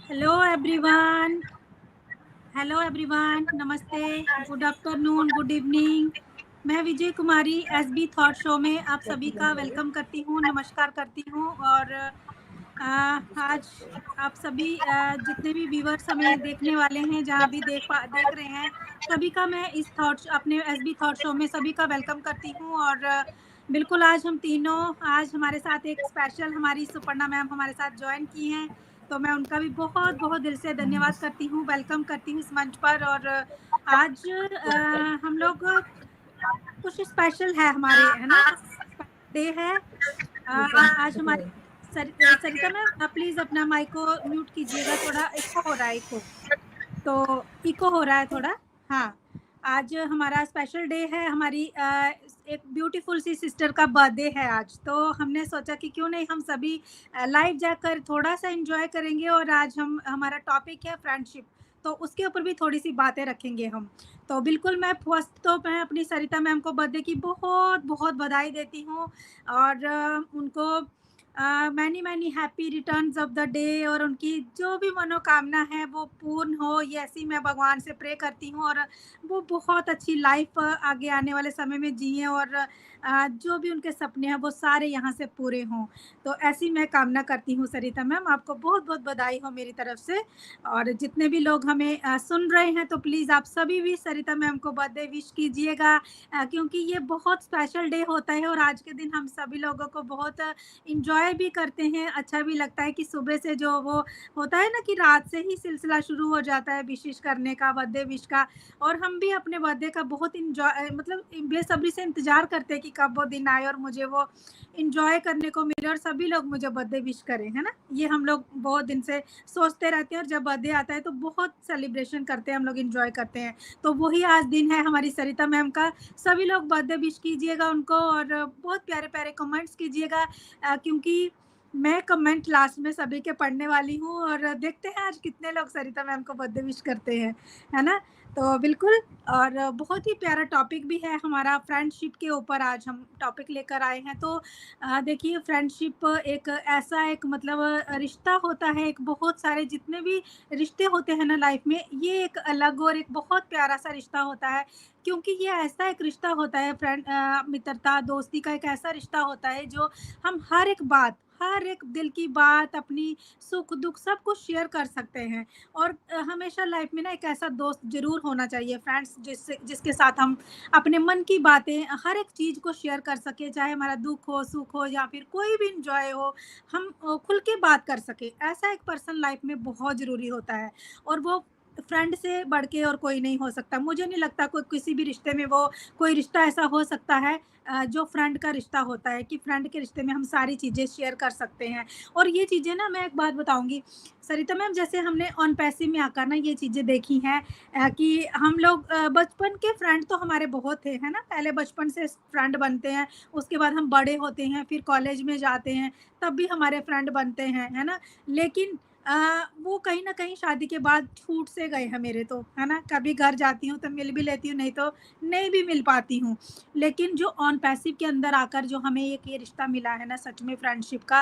Hello everyone. Hello everyone, नमस्ते, good afternoon, good evening. मैं विजय कुमारी SB thought show में आप सभी का वेलकम करती हूँ, नमस्कार करती हूँ। और आज आप सभी जितने भी व्यूअर्स हमें देखने वाले हैं, जहाँ भी देख रहे हैं, सभी का मैं इस अपने एसबी थॉट शो में सभी का वेलकम करती हूँ। और बिल्कुल आज हम तीनों, आज हमारे साथ एक स्पेशल हमारी सुपर्णा मैम हमारे साथ ज्वाइन की हैं, तो मैं उनका भी बहुत बहुत दिल से धन्यवाद करती हूँ, वेलकम करती हूँ इस मंच पर। और आज हम लोग कुछ स्पेशल है हमारे, है ना, डे है। आज हमारी सरिता मैम, प्लीज अपना माइक को म्यूट कीजिएगा, थोड़ा इको हो रहा है, इको हो रहा है थोड़ा। हाँ, आज हमारा स्पेशल डे है, हमारी एक ब्यूटीफुल सी सिस्टर का बर्थडे है आज। तो हमने सोचा कि क्यों नहीं हम सभी लाइव जाकर थोड़ा सा एंजॉय करेंगे। और आज हमारा टॉपिक है फ्रेंडशिप, तो उसके ऊपर भी थोड़ी सी बातें रखेंगे हम। तो बिल्कुल मैं फर्स्ट तो मैं अपनी सरिता मैम को बर्थडे की बहुत बहुत बधाई देती हूँ। और उनको many many happy returns of the day, और उनकी जो भी मनोकामना है वो पूर्ण हो, ये ऐसी मैं भगवान से प्रे करती हूँ। और वो बहुत अच्छी लाइफ आगे आने वाले समय में जिए, और जो भी उनके सपने हैं वो सारे यहाँ से पूरे हों। तो ऐसी मैं कामना करती हूँ सरिता मैम, आपको बहुत बहुत बधाई हो मेरी तरफ से। और जितने भी लोग हमें सुन रहे हैं, तो प्लीज़ आप सभी भी सरिता मैम को बर्थडे विश कीजिएगा, क्योंकि ये बहुत स्पेशल डे होता है। और आज के दिन हम सभी लोगों को बहुत इंजॉय भी करते हैं, अच्छा भी लगता है कि सुबह से जो वो होता है ना कि रात से ही सिलसिला शुरू हो जाता है विशेष करने का, बर्थडे विश का। और हम भी अपने बर्थडे का बहुत इंजॉय, मतलब बेसब्री से इंतज़ार करते हैं कि कब वो दिन आए और मुझे वो इंजॉय करने को मिले और सभी लोग मुझे बर्थडे विश करें, है ना। ये हम लोग बहुत दिन से सोचते रहते हैं, और जब बर्थडे आता है तो बहुत सेलिब्रेशन करते हैं हम लोग, इंजॉय करते हैं। तो वही आज दिन है हमारी सरिता मैम का। सभी लोग बर्थडे विश कीजिएगा उनको, और बहुत प्यारे प्यारे कमेंट्स कीजिएगा, क्योंकि मैं कमेंट लास्ट में सभी के पढ़ने वाली हूँ। और देखते हैं आज कितने लोग सरिता मैम को बर्थडे विश करते हैं, है ना। तो बिल्कुल, और बहुत ही प्यारा टॉपिक भी है हमारा, फ्रेंडशिप के ऊपर आज हम टॉपिक लेकर आए हैं। तो देखिए, फ्रेंडशिप एक ऐसा एक मतलब रिश्ता होता है, एक बहुत सारे जितने भी रिश्ते होते हैं ना लाइफ में, ये एक अलग और एक बहुत प्यारा सा रिश्ता होता है। क्योंकि ये ऐसा एक रिश्ता होता है, मित्रता दोस्ती का एक ऐसा रिश्ता होता है जो हम हर एक बात, हर एक दिल की बात, अपनी सुख दुख सब कुछ शेयर कर सकते हैं। और हमेशा लाइफ में ना एक ऐसा दोस्त जरूर होना चाहिए, फ्रेंड्स, जिसके साथ हम अपने मन की बातें, हर एक चीज़ को शेयर कर सके, चाहे हमारा दुख हो, सुख हो, या फिर कोई भी इंजॉय हो, हम खुल के बात कर सके। ऐसा एक पर्सन लाइफ में बहुत ज़रूरी होता है, और वो फ्रेंड से बढ़ के और कोई नहीं हो सकता। मुझे नहीं लगता कोई किसी भी रिश्ते में वो कोई रिश्ता ऐसा हो सकता है जो फ्रेंड का रिश्ता होता है, कि फ्रेंड के रिश्ते में हम सारी चीज़ें शेयर कर सकते हैं। और ये चीज़ें ना, मैं एक बात बताऊंगी सरिता मैम, जैसे हमने ऑन पैसिव में आकर ना ये चीज़ें देखी हैं, कि हम लोग बचपन के फ्रेंड तो हमारे बहुत थे, है ना। पहले बचपन से फ्रेंड बनते हैं, उसके बाद हम बड़े होते हैं, फिर कॉलेज में जाते हैं, तब भी हमारे फ्रेंड बनते हैं, है ना। लेकिन वो कहीं न कहीं शादी के बाद छूट से गए हैं मेरे तो, है ना। कभी घर जाती हूँ तो मिल भी लेती हूँ, नहीं तो नहीं भी मिल पाती हूँ। लेकिन जो ऑन पैसिव के अंदर आकर जो हमें एक ये रिश्ता मिला है ना, सच में फ्रेंडशिप का,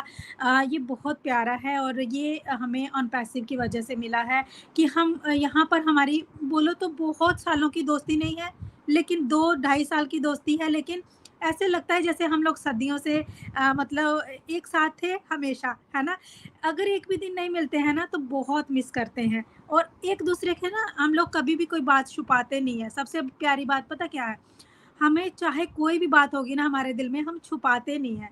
ये बहुत प्यारा है। और ये हमें ऑन पैसिव की वजह से मिला है, कि हम यहाँ पर हमारी बोलो तो बहुत सालों की दोस्ती नहीं है, लेकिन 2 ढाई साल की दोस्ती है। लेकिन ऐसे लगता है जैसे हम लोग सदियों से मतलब एक साथ थे हमेशा, है ना। अगर एक भी दिन नहीं मिलते हैं ना, तो बहुत मिस करते हैं। और एक दूसरे के ना, हम लोग कभी भी कोई बात छुपाते नहीं है। सबसे प्यारी बात पता क्या है, हमें चाहे कोई भी बात होगी ना हमारे दिल में, हम छुपाते नहीं हैं।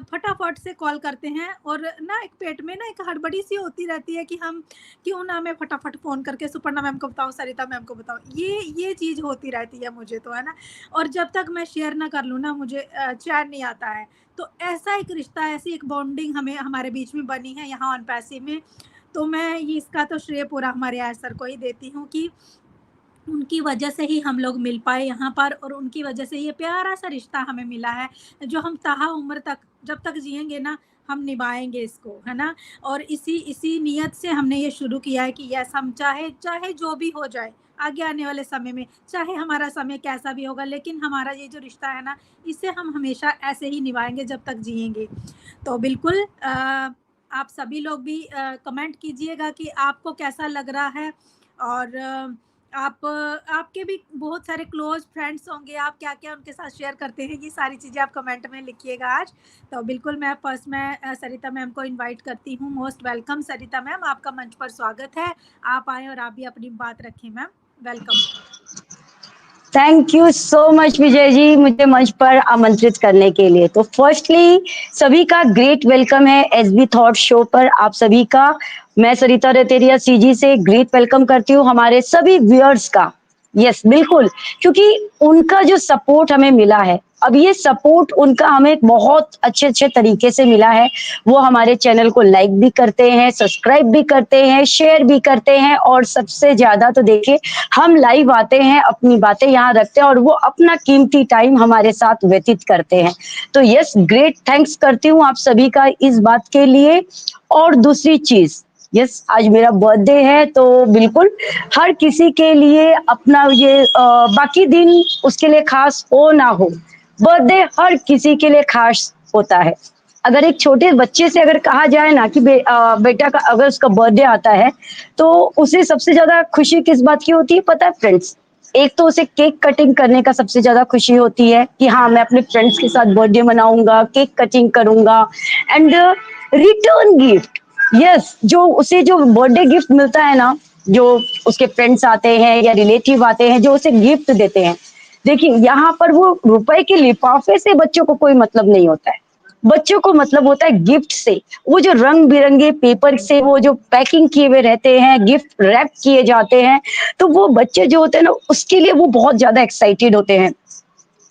फटाफट से कॉल करते हैं, और ना एक पेट में ना एक हड़बड़ी सी होती रहती है कि हम क्यों ना मैं फटाफट फ़ोन करके सुपर्णा मैम को बताऊँ, सरिता मैम को बताऊँ। ये चीज़ होती रहती है मुझे तो, है ना। और जब तक मैं शेयर ना कर लूँ ना, मुझे चैन नहीं आता है। तो ऐसा एक रिश्ता, ऐसी एक बॉन्डिंग हमें हमारे बीच में बनी है यहाँ ऑन पैसिव में। तो मैं ये इसका तो श्रेय पूरा हमारे आय सर को ही देती हूँ, कि उनकी वजह से ही हम लोग मिल पाए यहाँ पर, और उनकी वजह से ये प्यारा सा रिश्ता हमें मिला है, जो हम ताहा उम्र तक, जब तक जिएंगे ना, हम निभाएंगे इसको, है ना। और इसी इसी नियत से हमने ये शुरू किया है कि यस, हम चाहे चाहे जो भी हो जाए आगे आने वाले समय में, चाहे हमारा समय कैसा भी होगा, लेकिन हमारा ये जो रिश्ता है ना, इसे हम हमेशा ऐसे ही निभाएंगे जब तक जिएंगे। तो बिल्कुल आप सभी लोग भी कमेंट कीजिएगा कि आपको कैसा लग रहा है। और आपके भी बहुत सारे क्लोज फ्रेंड्स होंगे, आप क्या क्या उनके साथ शेयर करते हैं, ये सारी चीज़ें आप कमेंट में लिखिएगा आज। तो बिल्कुल मैं फर्स्ट में सरिता मैम को इनवाइट करती हूँ। मोस्ट वेलकम सरिता मैम, आपका मंच पर स्वागत है। आप आए और आप भी अपनी बात रखें ma'am, welcome. Thank you so much Vijay ji, मुझे मंच पर आमंत्रित करने के लिए। तो फर्स्टली सभी का ग्रेट वेलकम है एसबी थॉट शो पर। आप सभी का मैं सरिता रतेरिया सीजी से ग्रेट वेलकम करती हूँ, हमारे सभी व्यूअर्स का। यस बिल्कुल, क्योंकि उनका जो सपोर्ट हमें मिला है, अब ये सपोर्ट उनका हमें बहुत अच्छे अच्छे तरीके से मिला है। वो हमारे चैनल को लाइक भी करते हैं, सब्सक्राइब भी करते हैं, शेयर भी करते हैं, और सबसे ज्यादा तो देखिए हम लाइव आते हैं, अपनी बातें यहाँ रखते हैं और वो अपना कीमती टाइम हमारे साथ व्यतीत करते हैं। तो यस, ग्रेट थैंक्स करती हूँ आप सभी का इस बात के लिए। और दूसरी चीज, यस आज मेरा बर्थडे है, तो बिल्कुल हर किसी के लिए अपना ये बाकी दिन उसके लिए खास हो ना हो, बर्थडे हर किसी के लिए खास होता है। अगर एक छोटे बच्चे से अगर कहा जाए ना कि बेटा का अगर उसका बर्थडे आता है, तो उसे सबसे ज्यादा खुशी किस बात की होती है पता है फ्रेंड्स? एक तो उसे केक कटिंग करने का सबसे ज्यादा खुशी होती है कि हाँ मैं अपने फ्रेंड्स के साथ बर्थडे मनाऊंगा, केक कटिंग करूंगा। एंड रिटर्न गिफ्ट, यस जो उसे जो बर्थडे गिफ्ट मिलता है ना, जो उसके फ्रेंड्स आते हैं या रिलेटिव आते हैं जो उसे गिफ्ट देते हैं, देखिए यहाँ पर वो रुपए के लिफाफे से बच्चों को कोई मतलब नहीं होता है। बच्चों को मतलब होता है गिफ्ट से। वो जो रंग बिरंगे पेपर से वो जो पैकिंग किए हुए रहते हैं, गिफ्ट रैप किए जाते हैं, तो वो बच्चे जो होते हैं ना उसके लिए वो बहुत ज्यादा एक्साइटेड होते हैं।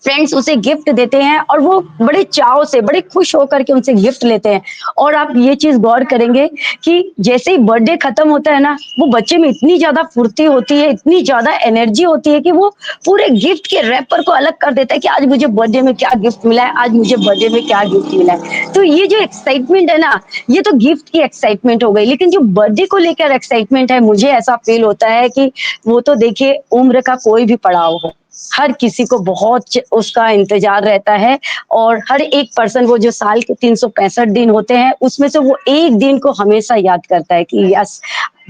फ्रेंड्स उसे गिफ्ट देते हैं और वो बड़े चाव से, बड़े खुश होकर के उनसे गिफ्ट लेते हैं। और आप ये चीज गौर करेंगे कि जैसे ही बर्थडे खत्म होता है ना, वो बच्चे में इतनी ज्यादा फुर्ती होती है, इतनी ज्यादा एनर्जी होती है कि वो पूरे गिफ्ट के रैपर को अलग कर देता है कि आज मुझे बर्थडे में क्या गिफ्ट मिला है, आज मुझे बर्थडे में क्या गिफ्ट मिला है। तो ये जो एक्साइटमेंट है ना, ये तो गिफ्ट की एक्साइटमेंट हो गई, लेकिन जो बर्थडे को लेकर एक्साइटमेंट है, मुझे ऐसा फील होता है कि वो तो देखिए उम्र का कोई भी पड़ाव हो, हर किसी को बहुत उसका इंतजार रहता है। और हर एक पर्सन, वो जो साल के 365 दिन होते हैं उसमें से वो एक दिन को हमेशा याद करता है कि यस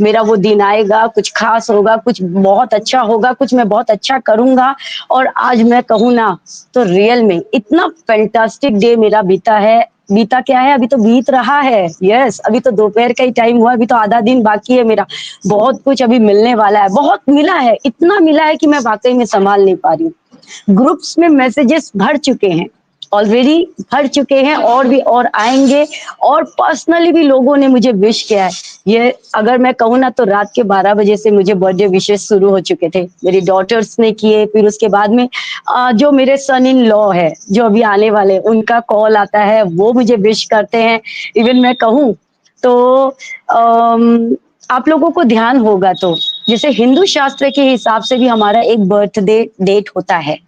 मेरा वो दिन आएगा, कुछ खास होगा, कुछ बहुत अच्छा होगा, कुछ मैं बहुत अच्छा करूंगा। और आज मैं कहूँ ना तो रियल में इतना फैंटास्टिक डे मेरा बीता है। बीता क्या है, अभी तो बीत रहा है। यस अभी तो दोपहर का ही टाइम हुआ, अभी तो आधा दिन बाकी है मेरा। बहुत कुछ अभी मिलने वाला है, बहुत मिला है, इतना मिला है कि मैं वाकई में संभाल नहीं पा रही हूँ। ग्रुप्स में मैसेजेस भर चुके हैं, ऑलरेडी भर चुके हैं, और आएंगे। और पर्सनली भी लोगों ने मुझे विश किया है। ये अगर मैं कहूँ ना तो रात के 12 बजे से मुझे बर्थडे विशेष शुरू हो चुके थे, मेरी डॉटर्स ने किए, फिर उसके बाद में जो मेरे सन इन लॉ है जो अभी आने वाले, उनका कॉल आता है, वो मुझे विश करते हैं। इवन मैं कहूँ तो आप लोगों को ध्यान होगा तो जैसे हिंदू शास्त्र के हिसाब से भी हमारा एक बर्थडे डेट होता है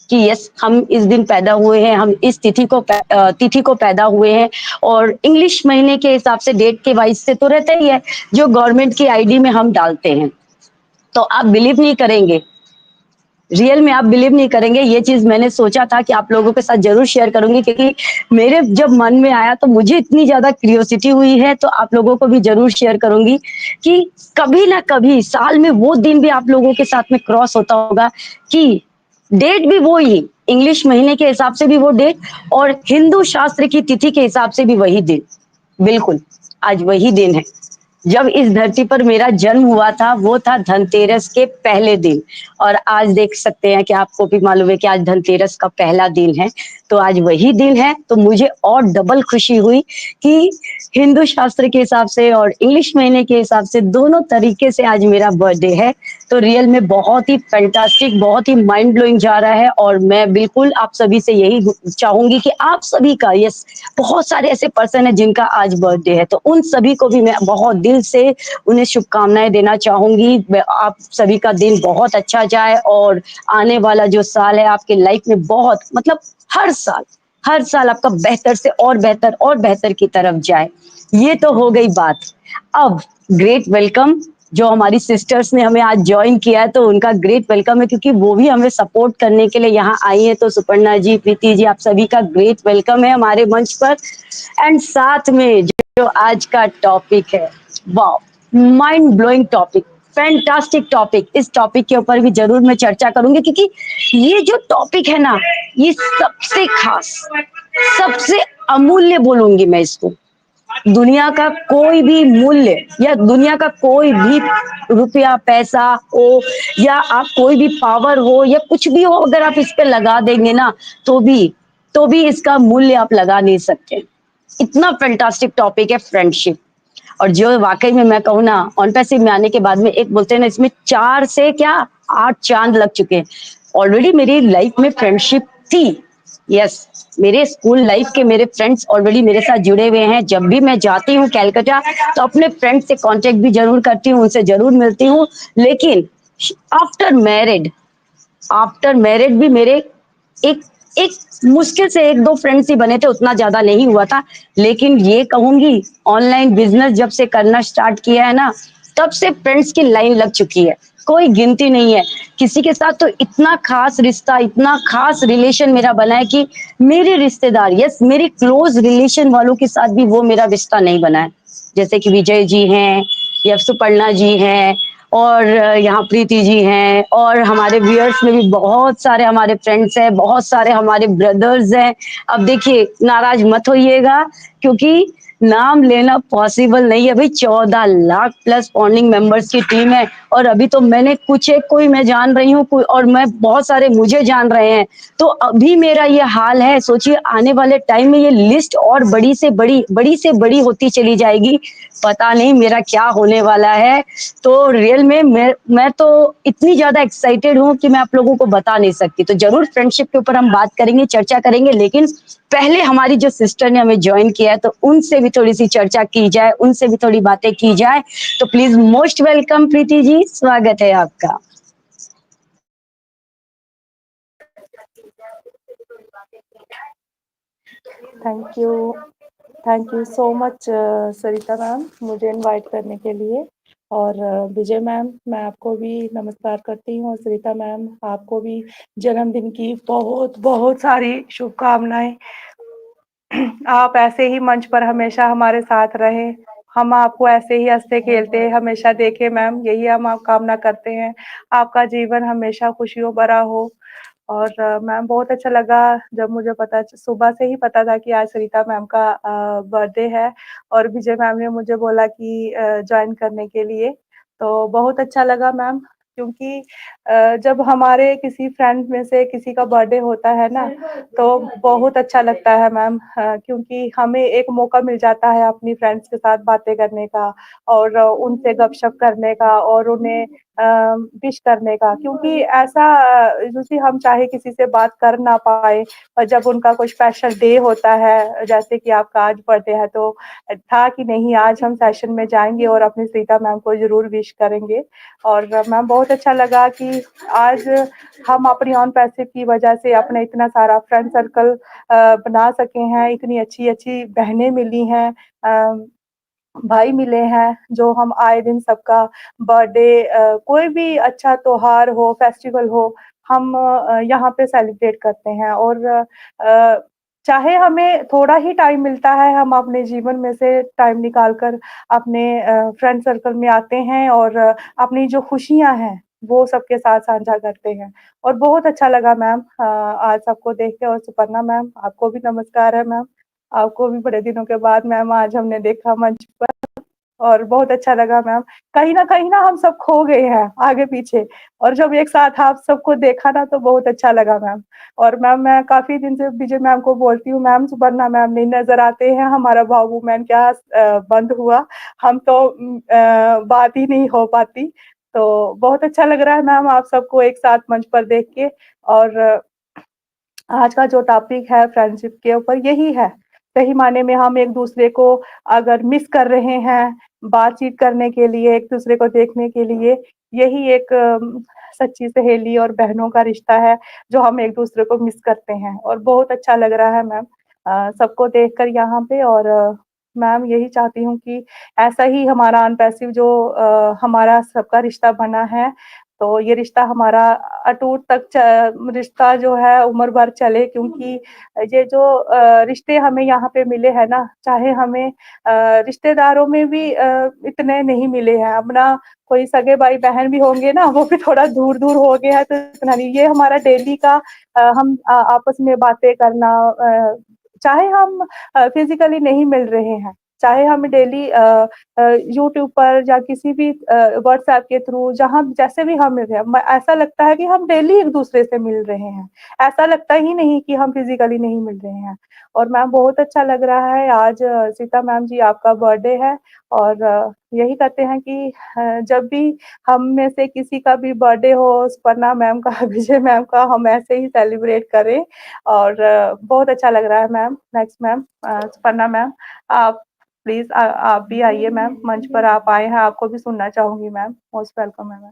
कि यस हम इस दिन पैदा हुए हैं, हम इस तिथि को पैदा हुए हैं। और इंग्लिश महीने के हिसाब से डेट के वाइज से तो रहता ही है, जो गवर्नमेंट की आईडी में हम डालते हैं। तो आप बिलीव नहीं करेंगे, रियल में आप बिलीव नहीं करेंगे, ये चीज मैंने सोचा था कि आप लोगों के साथ जरूर शेयर करूंगी, क्योंकि मेरे जब मन में आया तो मुझे इतनी ज्यादा क्यूरियोसिटी हुई है, तो आप लोगों को भी जरूर शेयर करूंगी कि कभी ना कभी साल में वो दिन भी आप लोगों के साथ में क्रॉस होता होगा कि डेट भी वो ही, इंग्लिश महीने के हिसाब से भी वो डेट, और हिंदू शास्त्र की तिथि के हिसाब से भी वही दिन। बिल्कुल आज वही दिन है जब इस धरती पर मेरा जन्म हुआ था, वो था धनतेरस के पहले दिन। और आज देख सकते हैं कि आपको भी मालूम है कि आज धनतेरस का पहला दिन है, तो आज वही दिन है। तो मुझे और डबल खुशी हुई कि हिंदू शास्त्र के हिसाब से और इंग्लिश महीने के हिसाब से दोनों तरीके से आज मेरा बर्थडे है। तो रियल में बहुत ही फैंटास्टिक, बहुत ही माइंड ब्लोइंग जा रहा है। और मैं बिल्कुल आप सभी से यही चाहूंगी कि आप सभी का, यस बहुत सारे ऐसे पर्सन है जिनका आज बर्थडे है, तो उन सभी को भी मैं बहुत दिल से उन्हें शुभकामनाएं देना चाहूंगी। आप सभी का दिन बहुत अच्छा जाए, और आने वाला जो साल है आपके लाइफ में बहुत, मतलब हर साल आपका बेहतर से और बेहतर की तरफ जाए। ये तो हो गई बात। अब ग्रेट वेलकम, जो हमारी सिस्टर्स ने हमें आज ज्वाइन किया है, तो उनका ग्रेट वेलकम है, क्योंकि वो भी हमें सपोर्ट करने के लिए यहाँ आई है। तो सुपर्णा जी, प्रीति जी, आप सभी का ग्रेट वेलकम है हमारे मंच पर। एंड साथ में जो आज का टॉपिक है, वाह, mind blowing topic, fantastic topic. इस टॉपिक के ऊपर भी जरूर मैं चर्चा करूंगी, क्योंकि ये जो टॉपिक है ना, ये सबसे खास, सबसे अमूल्य बोलूंगी मैं इसको। दुनिया का कोई भी मूल्य या दुनिया का कोई भी रुपया पैसा हो, या आप कोई भी पावर हो या कुछ भी हो, अगर आप इस पे लगा देंगे ना, तो भी इसका मूल्य आप लगा नहीं सकते। इतना फैंटास्टिक टॉपिक है फ्रेंडशिप। और जो वाकई में मैं कहूँ ना, ऑन पैसिव में आने के बाद में, एक बोलते हैं ना, इसमें 4 से क्या 8 चांद लग चुके हैं। ऑलरेडी मेरी लाइफ में फ्रेंडशिप थी। यस, मेरे स्कूल लाइफ के मेरे फ्रेंड्स ऑलरेडी मेरे साथ जुड़े हुए हैं। जब भी मैं जाती हूँ कैलकाटा, तो अपने फ्रेंड से कांटेक्ट भी जरूर करती हूँ, उनसे जरूर मिलती हूँ। लेकिन आफ्टर मैरिड, भी मेरे एक एक मुश्किल से 1-2 फ्रेंड्स ही बने थे, उतना ज्यादा नहीं हुआ था। लेकिन ये कहूंगी, ऑनलाइन बिजनेस जब से करना स्टार्ट किया है ना, तब से फ्रेंड्स की लाइन लग चुकी है, कोई गिनती नहीं है। किसी के साथ तो इतना खास रिश्ता, इतना खास रिलेशन मेरा बना है कि मेरे रिश्तेदार, यस, मेरे क्लोज रिलेशन वालों के साथ भी वो मेरा रिश्ता नहीं बना है। जैसे कि विजय जी हैं, या सुपर्णा जी हैं, और यहाँ प्रीति जी हैं, और हमारे व्यूअर्स में भी बहुत सारे हमारे फ्रेंड्स हैं, बहुत सारे हमारे ब्रदर्स हैं। अब देखिए, नाराज मत होइएगा, क्योंकि नाम लेना पॉसिबल नहीं है भाई। 14 लाख प्लस फॉन्डिंग मेंबर्स की टीम है, और अभी तो मैंने कुछ एक कोई मैं जान रही हूँ, और मैं बहुत सारे मुझे जान रहे हैं। तो अभी मेरा ये हाल है, सोचिए आने वाले टाइम में ये लिस्ट और बड़ी से बड़ी होती चली जाएगी। पता नहीं मेरा क्या होने वाला है। तो रियल में मैं तो इतनी ज्यादा एक्साइटेड हूँ कि मैं आप लोगों को बता नहीं सकती। तो जरूर फ्रेंडशिप के ऊपर हम बात करेंगे, चर्चा करेंगे, लेकिन पहले हमारी जो सिस्टर ने हमें ज्वाइन किया है, तो उनसे भी थोड़ी सी चर्चा की जाए, उनसे भी थोड़ी बातें की जाए। तो please most welcome Preeti ji, स्वागत है आपका। Thank you thank you so much Sarita ma'am, मुझे इनवाइट करने के लिए। और विजय मैम, मैं आपको भी नमस्कार करती हूँ, और सरिता मैम आपको भी जन्मदिन की बहुत बहुत सारी शुभकामनाएं। आप ऐसे ही मंच पर हमेशा हमारे साथ रहें, हम आपको ऐसे ही हंसते खेलते हमेशा देखें मैम, यही हम आप कामना करते हैं। आपका जीवन हमेशा खुशियों भरा हो। और मैम बहुत अच्छा लगा जब मुझे पता सुबह से ही पता था कि आज सरिता मैम का बर्थडे है, और विजय मैम ने मुझे बोला कि जॉइन करने के लिए। तो बहुत अच्छा लगा मैम, क्योंकि जब हमारे किसी फ्रेंड में से किसी का बर्थडे होता है ना, तो बहुत अच्छा लगता है मैम, क्योंकि हमें एक मौका मिल जाता है अपनी फ्रेंड्स के साथ बातें करने का, और उनसे गपशप करने का, और उन्हें विश करने का। क्योंकि ऐसा जैसे हम चाहे किसी से बात कर ना पाए, और जब उनका कोई स्पेशल डे होता है, जैसे कि आपका आज बर्थडे है, तो था कि नहीं आज हम सेशन में जाएँगे और अपनी सरिता मैम को ज़रूर विश करेंगे। और मैम बहुत अच्छा लगा कि आज हम अपनी ऑन पैसिव की वजह से अपने इतना सारा फ्रेंड सर्कल बना सके हैं, इतनी अच्छी-अच्छी बहनें मिली हैं, भाई मिले हैं, जो हम आए दिन सबका बर्थडे, कोई भी अच्छा त्योहार हो, फेस्टिवल हो, हम यहाँ पे सेलिब्रेट करते हैं। और चाहे हमें थोड़ा ही टाइम मिलता है, हम अपने जीवन में से टाइम निकाल कर अपने फ्रेंड सर्कल में आते हैं, और अपनी जो खुशियाँ हैं, वो सबके साथ साझा करते हैं। और बहुत अच्छा लगा मैम आज सबको देख के। और सुपर्णा मैम, आपको भी नमस्कार है मैम। आपको भी बड़े दिनों के बाद मैम आज हमने देखा मंच पर, और बहुत अच्छा लगा मैम। कहीं न हम सब खो गए हैं आगे-पीछे, और जब एक साथ आप सबको देखा ना, तो बहुत अच्छा लगा मैम। और मैम मैं काफ़ी दिन से विजय मैम को बोलती हूँ, मैम सुपर्णा मैम नहीं नज़र आते हैं, हमारा भाव वूमेन क्या बंद हुआ, हम तो बात ही नहीं हो पाती। तो बहुत अच्छा लग रहा है मैम आप सबको एक साथ मंच पर देख के। और आज का जो टॉपिक है फ्रेंडशिप के ऊपर, यही है। सही मायने में हम एक-दूसरे को अगर मिस कर रहे हैं, बातचीत करने के लिए, एक-दूसरे को देखने के लिए, यही एक सच्ची सहेली और बहनों का रिश्ता है, जो हम एक-दूसरे को मिस करते हैं। और बहुत अच्छा लग रहा है मैम सबको देखकर यहाँ पे। और मैम यही चाहती हूँ कि ऐसा ही हमारा अनपैसिव जो हमारा सबका रिश्ता बना है, तो ये रिश्ता हमारा अटूट तक रिश्ता जो है उम्र भर चले, क्योंकि ये जो रिश्ते हमें यहाँ पे मिले हैं ना, चाहे हमें रिश्तेदारों में भी इतने नहीं मिले हैं। अब ना कोई सगे भाई बहन भी होंगे ना, वो भी थोड़ा दूर दूर हो गया है, तो इतना नहीं। ये हमारा डेली का हम आपस में बातें करना, चाहे हम फिजिकली नहीं मिल रहे हैं, चाहे हम डेली यूट्यूब पर या किसी भी व्हाट्सएप के थ्रू, जहाँ जैसे भी हम मिल रहे हैं, ऐसा लगता है कि हम डेली एक दूसरे से मिल रहे हैं। ऐसा लगता ही नहीं कि हम फिजिकली नहीं मिल रहे हैं। और मैम बहुत अच्छा लग रहा है आज सीता मैम जी आपका बर्थडे है, और यही कहते हैं कि जब भी हम में से किसी का भी बर्थडे हो, स्पर्णा मैम का, विजय मैम का, हम ऐसे ही सेलिब्रेट करें। और बहुत अच्छा लग रहा है मैम। नेक्स्ट मैम स्पर्णा मैम, आप प्लीज आप भी आइए मैम, मंच पर आप आए हैं, आपको भी सुनना चाहूंगी मैम। मोस्ट वेलकम है ma'am.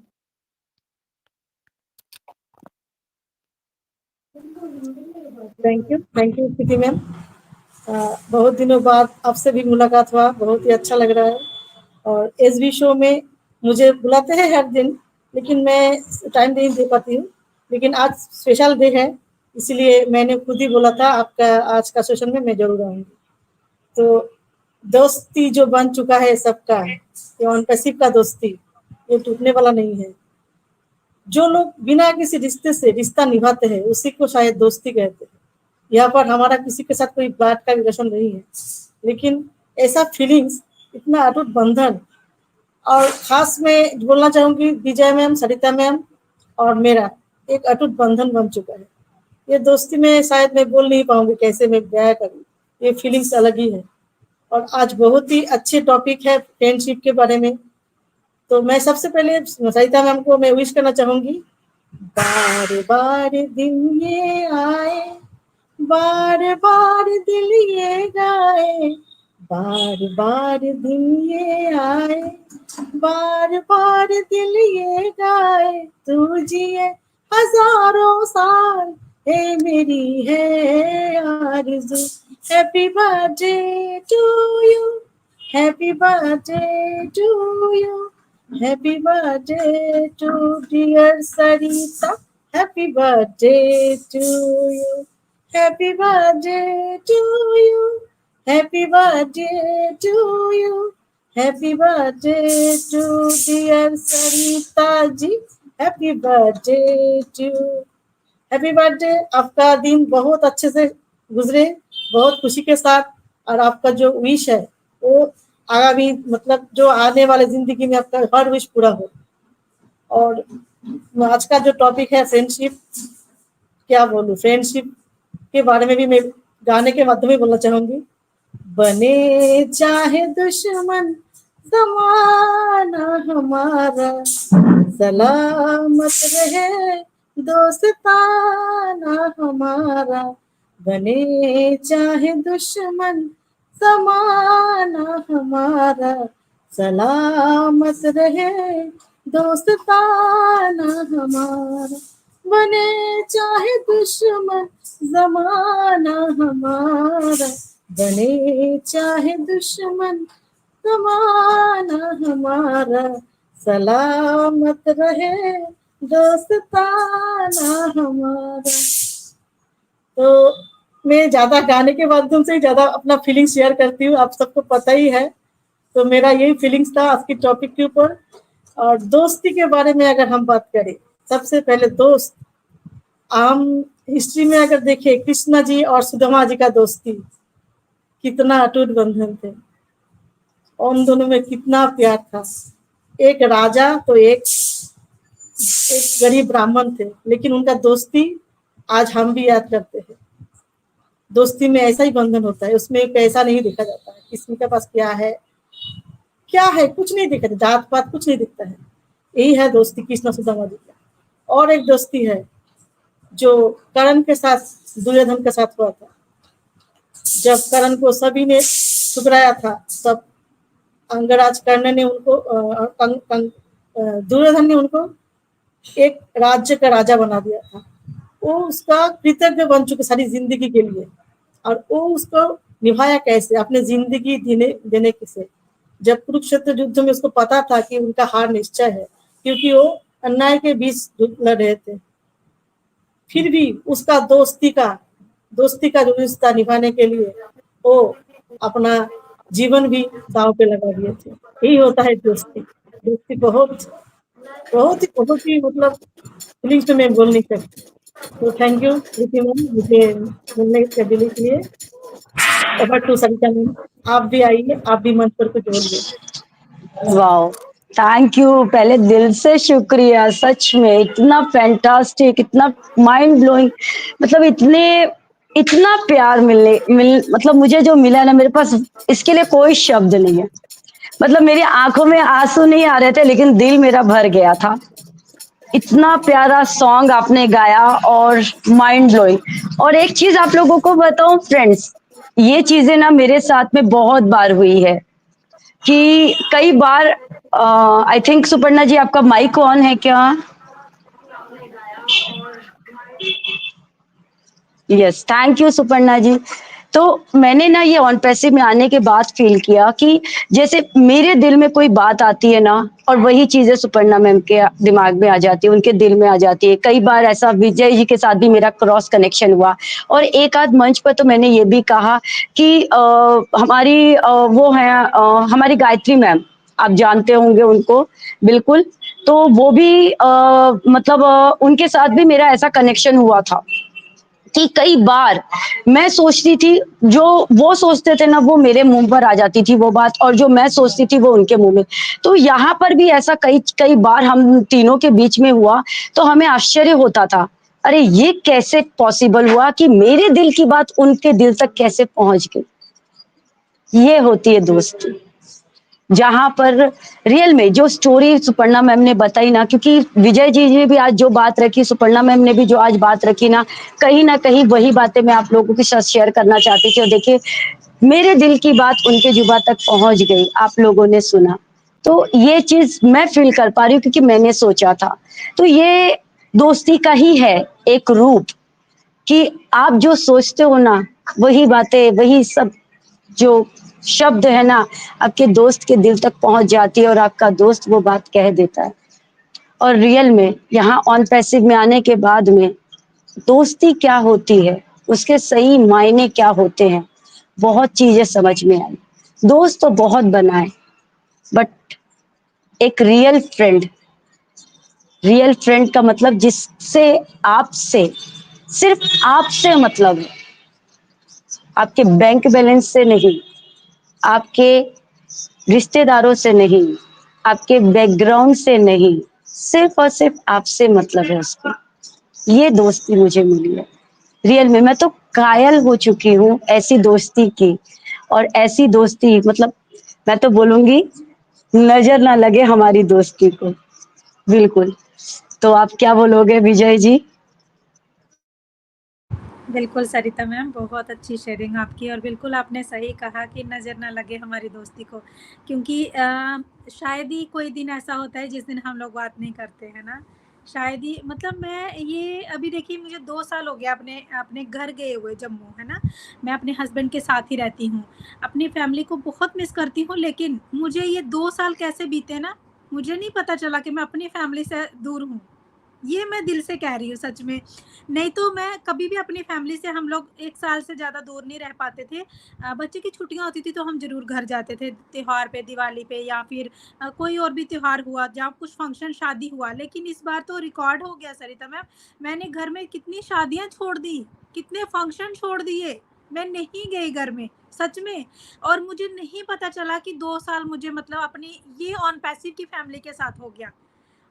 Thank you Preeti ma'am. बहुत दिनों बाद आपसे भी मुलाकात हुआ, बहुत ही अच्छा लग रहा है। और एसबी शो में मुझे बुलाते हैं हर दिन, लेकिन मैं टाइम नहीं दे पाती हूँ। लेकिन आज स्पेशल डे है, इसलिए मैंने खुद ही बोला था आपका आज का सेशन में मैं जरूर आऊँगी। तो दोस्ती जो बन चुका है सबका, ये ऑन पैसिव का दोस्ती, ये टूटने वाला नहीं है। जो लोग बिना किसी रिश्ते से रिश्ता निभाते हैं उसी को शायद दोस्ती कहते हैं। यहाँ पर हमारा किसी के साथ कोई बात का रिलेशन नहीं है, लेकिन ऐसा फीलिंग्स, इतना अटूट बंधन, और खास मैं बोलना चाहूंगी विजय मैम, सरिता मैम और मेरा एक अटूट बंधन बन चुका है। ये दोस्ती में शायद मैं बोल नहीं पाऊंगी कैसे मैं बयां करूं, ये फीलिंग्स अलग ही है। और आज बहुत ही अच्छे टॉपिक है फ्रेंडशिप के बारे में। तो मैं सबसे पहले सरिता मैम को मैं विश करना चाहूंगी, बार बार दिन ये आए, बार बार दिल ये गाए, बार बार दिन ये आए, बार बार दिल ये गाए, तू जिए हजारों साल, हे मेरी है आरज़ू। Happy birthday to you, happy birthday to you, happy birthday to dear Sarita, happy birthday to you, happy birthday to you, happy birthday to you, happy birthday to dear Sarita ji, happy birthday to. Happy birthday. आपका दिन बहुत अच्छे से गुजरे, बहुत खुशी के साथ, और आपका जो विश है वो आगामी मतलब जो आने वाले जिंदगी में आपका हर विश पूरा हो। और आज का जो टॉपिक है फ्रेंडशिप, क्या बोलूं, फ्रेंडशिप के बारे में भी मैं गाने के माध्यम में बोलना चाहूंगी। बने चाहे दुश्मन जमाना हमारा, सलामत रहे दोस्ताना हमारा, बने चाहे दुश्मन जमाना हमारा, सलामत रहे दोस्ताना हमारा, बने चाहे दुश्मन जमाना हमारा, बने चाहे दुश्मन जमाना हमारा, सलामत रहे दोस्ताना हमारा। तो मैं ज्यादा गाने के माध्यम से ज्यादा अपना फीलिंग शेयर करती हूँ, आप सबको पता ही है। तो मेरा यही फीलिंग्स था आज की टॉपिक के ऊपर। और दोस्ती के बारे में अगर हम बात करें, सबसे पहले दोस्त, आम हिस्ट्री में अगर देखें कृष्णा जी और सुदामा जी का दोस्ती कितना अटूट बंधन थे, उन दोनों में कितना प्यार था। एक राजा तो एक गरीब ब्राह्मण थे, लेकिन उनका दोस्ती आज हम भी याद करते हैं। दोस्ती में ऐसा ही बंधन होता है, उसमें पैसा नहीं देखा जाता है, किसी के पास क्या है कुछ नहीं देखा जाता, जात पात कुछ नहीं दिखता है। यही है दोस्ती कृष्ण सुदामा जी का। और एक दोस्ती है जो कर्ण के साथ दुर्योधन के साथ हुआ था। जब कर्ण को सभी ने ठुकराया था, तब अंगराज कर्ण ने उनको दुर्योधन ने उनको एक राज्य का राजा बना दिया था। वो उसका कृतज्ञ बन चुके सारी जिंदगी के लिए, और वो उसको निभाया कैसे, अपने जिंदगी देने से। जब कुरुक्षेत्र युद्ध में उसको पता था कि उनका हार निश्चय है, क्योंकि वो अन्याय के बीच लड़ रहे थे, फिर भी उसका दोस्ती का जो रिश्ता निभाने के लिए वो अपना जीवन भी दांव पे लगा दिए थे। यही होता है दोस्ती। दोस्ती बहुत बहुत ही मतलब फीलिंग्स में मैं बोल नहीं सकती। तो थैंक यू प्रीति मैम, मुझे बोलने के दिली के लिए। ओवर टू सरिता मैम, आप भी आइए, आप भी मंच पर कुछ बोलिए। वाओ, थैंक यू, पहले दिल से शुक्रिया। सच में इतना फैंटास्टिक, इतना माइंड ब्लोइंग, मतलब इतना प्यार मतलब मुझे जो मिला ना, मेरे पास इसके लिए कोई शब्द नहीं है। मतलब मेरी आंखों में आंसू नहीं आ रहे थे, लेकिन दिल मेरा भर गया था। इतना प्यारा सॉन्ग आपने गाया और माइंड ब्लोइंग। और एक चीज आप लोगों को बताऊं फ्रेंड्स, ये चीजें ना मेरे साथ में बहुत बार हुई है कि कई बार आई थिंक सुपर्णा जी आपका माइक ऑन है क्या? यस, थैंक यू सुपर्णा जी। तो मैंने ना ये ऑन पैसिव में आने के बाद फील किया कि जैसे मेरे दिल में कोई बात आती है ना, और वही चीजें सुपर्णा मैम के दिमाग में आ जाती है, उनके दिल में आ जाती है। कई बार ऐसा विजय जी के साथ भी मेरा क्रॉस कनेक्शन हुआ, और एक आध मंच पर तो मैंने ये भी कहा कि हमारी वो है हमारी गायत्री मैम, आप जानते होंगे उनको, बिल्कुल। तो वो भी मतलब उनके साथ भी मेरा ऐसा कनेक्शन हुआ था कि कई बार मैं सोचती थी, जो वो सोचते थे ना वो मेरे मुंह पर आ जाती थी वो बात, और जो मैं सोचती थी वो उनके मुंह में। तो यहाँ पर भी ऐसा कई कई बार हम तीनों के बीच में हुआ, तो हमें आश्चर्य होता था, अरे ये कैसे पॉसिबल हुआ कि मेरे दिल की बात उनके दिल तक कैसे पहुंच गई। ये होती है दोस्ती, जहां पर रियल में जो स्टोरी सुपर्णा मैम ने बताई ना, क्योंकि विजय जी ने भी आज जो बात रखी, सुपर्णा मैम ने भी जो आज बात रखी ना कहीं वही बातें मैं आप लोगों के साथ शेयर करना चाहती थी। और देखिए, मेरे दिल की बात उनके जुबा तक पहुंच गई, आप लोगों ने सुना। तो ये चीज मैं फील कर पा रही हूँ, क्योंकि मैंने सोचा था। तो ये दोस्ती का ही है एक रूप, कि आप जो सोचते हो ना, वही बातें, वही सब जो शब्द है ना, आपके दोस्त के दिल तक पहुंच जाती है, और आपका दोस्त वो बात कह देता है। और रियल में यहाँ ऑन पैसिव में आने के बाद में दोस्ती क्या होती है, उसके सही मायने क्या होते हैं, बहुत चीजें समझ में आई। दोस्त तो बहुत बनाए, बट एक रियल फ्रेंड का मतलब जिससे आपसे, सिर्फ आपसे मतलब है, आपके बैंक बैलेंस से नहीं, आपके रिश्तेदारों से नहीं, आपके बैकग्राउंड से नहीं, सिर्फ और सिर्फ आपसे मतलब है उसको। ये दोस्ती मुझे मिली है। रियल में मैं तो कायल हो चुकी हूँ ऐसी दोस्ती की। और ऐसी दोस्ती मतलब मैं तो बोलूंगी, नजर ना लगे हमारी दोस्ती को, बिल्कुल। तो आप क्या बोलोगे विजय जी? बिल्कुल सरिता मैम, बहुत अच्छी शेयरिंग आपकी, और बिल्कुल आपने सही कहा कि नज़र ना लगे हमारी दोस्ती को, क्योंकि शायद ही कोई दिन ऐसा होता है जिस दिन हम लोग बात नहीं करते हैं ना। शायद ही, मतलब मैं ये अभी देखिए, मुझे 2 साल हो गया अपने अपने घर गए हुए जम्मू, है ना। मैं अपने हस्बैंड के साथ ही रहती हूँ, अपनी फैमिली को बहुत मिस करती हूँ, लेकिन मुझे ये 2 साल कैसे बीते ना, मुझे नहीं पता चला कि मैं अपनी फैमिली से दूर हूँ। ये मैं दिल से कह रही हूँ सच में। नहीं तो मैं कभी भी अपनी फैमिली से, हम लोग 1 साल से ज़्यादा दूर नहीं रह पाते थे। बच्चे की छुट्टियाँ होती थी तो हम ज़रूर घर जाते थे त्योहार पे, दिवाली पे, या फिर कोई और भी त्योहार हुआ जहाँ कुछ फंक्शन शादी हुआ। लेकिन इस बार तो रिकॉर्ड हो गया सरिता मैम, मैंने घर में कितनी शादियाँ छोड़ दी, कितने फंक्शन छोड़ दिए, मैं नहीं गई घर में, सच में। और मुझे नहीं पता चला कि 2 साल मुझे मतलब अपनी ये ऑन पैसिव की फैमिली के साथ हो गया।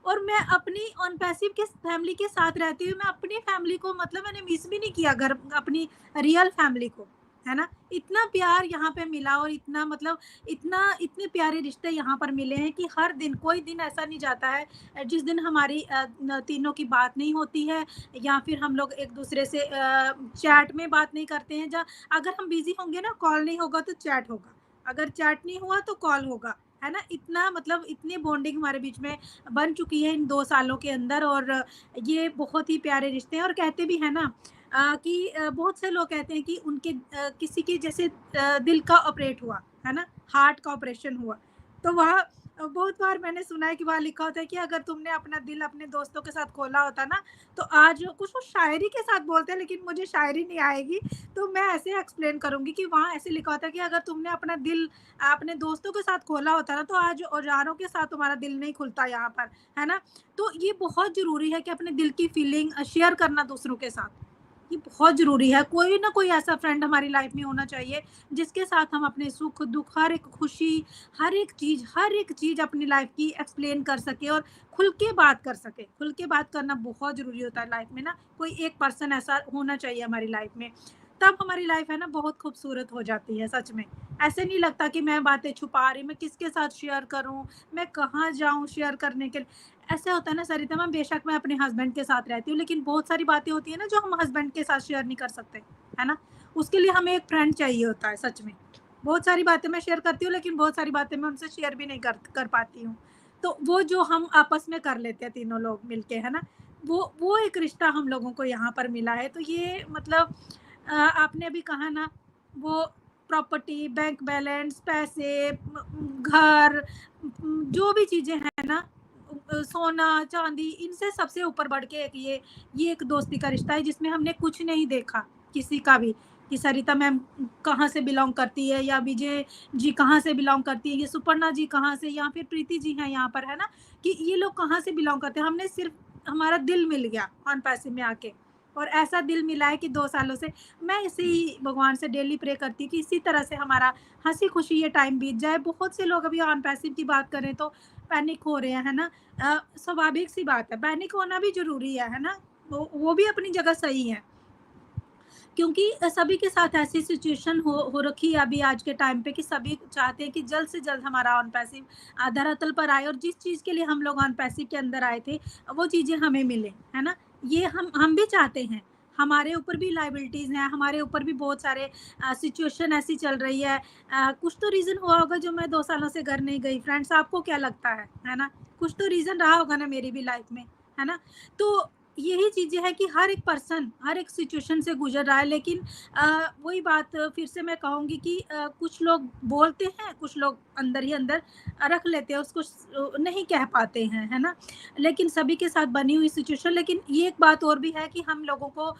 और मैं अपनी ऑन पैसिव के फैमिली के साथ रहती हूँ, मैं अपनी फैमिली को मतलब मैंने मिस भी नहीं किया, घर अपनी रियल फैमिली को, है ना। इतना प्यार यहाँ पे मिला, और इतना मतलब इतने प्यारे रिश्ते यहाँ पर मिले हैं कि हर दिन, कोई दिन ऐसा नहीं जाता है जिस दिन हमारी तीनों की बात नहीं होती है, या फिर हम लोग एक दूसरे से चैट में बात नहीं करते हैं। जहाँ अगर हम बिजी होंगे ना, कॉल नहीं होगा तो चैट होगा, अगर चैट नहीं हुआ तो कॉल होगा, है ना। इतना मतलब इतनी बॉन्डिंग हमारे बीच में बन चुकी है इन 2 सालों के अंदर। और ये बहुत ही प्यारे रिश्ते हैं। और कहते भी है ना कि बहुत से लोग कहते हैं कि उनके किसी के जैसे दिल का ऑपरेट हुआ, है ना, हार्ट का ऑपरेशन हुआ, तो वह बहुत बार मैंने सुना है कि वहाँ लिखा होता है कि अगर तुमने अपना दिल अपने दोस्तों के साथ खोला होता ना, तो आज कुछ वो शायरी के साथ बोलते हैं, लेकिन मुझे शायरी नहीं आएगी, तो मैं ऐसे एक्सप्लेन करूँगी कि वहाँ ऐसे लिखा होता है कि अगर तुमने अपना दिल अपने दोस्तों के साथ खोला होता ना, तो आज औजारों के साथ तुम्हारा दिल नहीं खुलता यहाँ पर, है ना? तो ये बहुत ज़रूरी है कि अपने दिल की फीलिंग शेयर करना दूसरों के साथ। ये बहुत ज़रूरी है। कोई ना कोई ऐसा फ्रेंड हमारी लाइफ में होना चाहिए, जिसके साथ हम अपने सुख-दुःख, हर एक खुशी, हर एक चीज़ अपनी लाइफ की एक्सप्लेन कर सकें और खुल के बात कर सकें। खुल के बात करना बहुत ज़रूरी होता है लाइफ में ना, कोई एक पर्सन ऐसा होना चाहिए हमारी लाइफ में। तब हमारी लाइफ है ना बहुत खूबसूरत हो जाती है सच में। ऐसे नहीं लगता कि मैं बातें छुपा रही, मैं किसके साथ शेयर करूँ, मैं कहाँ जाऊँ शेयर करने के लिए। ऐसा होता है ना सरिता मैम, बेशक मैं अपने हस्बैंड के साथ रहती हूँ, लेकिन बहुत सारी बातें होती हैं ना जो हम हस्बैंड के साथ शेयर नहीं कर सकते, है ना? उसके लिए हमें एक फ्रेंड चाहिए होता है सच में। बहुत सारी बातें मैं शेयर करती हूँ, लेकिन बहुत सारी बातें मैं उनसे शेयर भी नहीं कर पाती हूँ। तो वो जो हम आपस में कर लेते हैं तीनों लोग मिलके, है ना? वो एक रिश्ता हम लोगों को यहाँ पर मिला है। तो ये मतलब आपने अभी कहा ना, वो प्रॉपर्टी, बैंक बैलेंस, पैसे, घर, जो भी चीज़ें हैं ना, सोना, चाँदी, इनसे सबसे ऊपर बढ़ के ये एक दोस्ती का रिश्ता है, जिसमें हमने कुछ नहीं देखा किसी का भी, कि सरिता मैम कहाँ से बिलॉन्ग करती है, या विजय जी कहाँ से बिलॉन्ग करती है, ये सुपर्णा जी कहाँ से, या फिर प्रीति जी हैं यहाँ पर, है ना? कि ये लोग कहाँ से बिलॉन्ग करते हैं। हमने सिर्फ, हमारा दिल मिल गया ऑन पैसे में आके, और ऐसा दिल मिला है कि 2 सालों से मैं इसी ही भगवान से डेली प्रे करती हूँ कि इसी तरह से हमारा हँसी-खुशी ये टाइम बीत जाए। बहुत से लोग अभी ऑन पैसिव की बात करें तो पैनिक हो रहे हैं, है ना? स्वाभाविक सी बात है, पैनिक होना भी ज़रूरी है ना? वो भी अपनी जगह सही है। क्योंकि सभी के साथ ऐसी सिचुएशन हो रखी है अभी आज के टाइम पे, कि सभी चाहते हैं कि जल्द से जल्द हमारा ऑन पैसिव धरातल पर आए, और जिस चीज़ के लिए हम लोग ऑन पैसिव के अंदर आए थे, वो चीज़ें हमें मिले, है ना? ये हम भी चाहते हैं। हमारे ऊपर भी लायबिलिटीज़ हैं, हमारे ऊपर भी बहुत सारे सिचुएशन ऐसी चल रही है। कुछ तो रीज़न हुआ होगा जो मैं 2 सालों से घर नहीं गई। फ्रेंड्स, आपको क्या लगता है ना? कुछ तो रीज़न रहा होगा ना मेरी भी लाइफ में, है ना? तो यही चीज़ें हैं कि हर एक पर्सन हर एक सिचुएशन से गुजर रहा है, लेकिन वही बात फिर से मैं कहूँगी कि कुछ लोग बोलते हैं, कुछ लोग अंदर ही अंदर रख लेते हैं, उसको नहीं कह पाते हैं, है ना? लेकिन सभी के साथ बनी हुई सिचुएशन, लेकिन ये एक बात और भी है कि हम लोगों को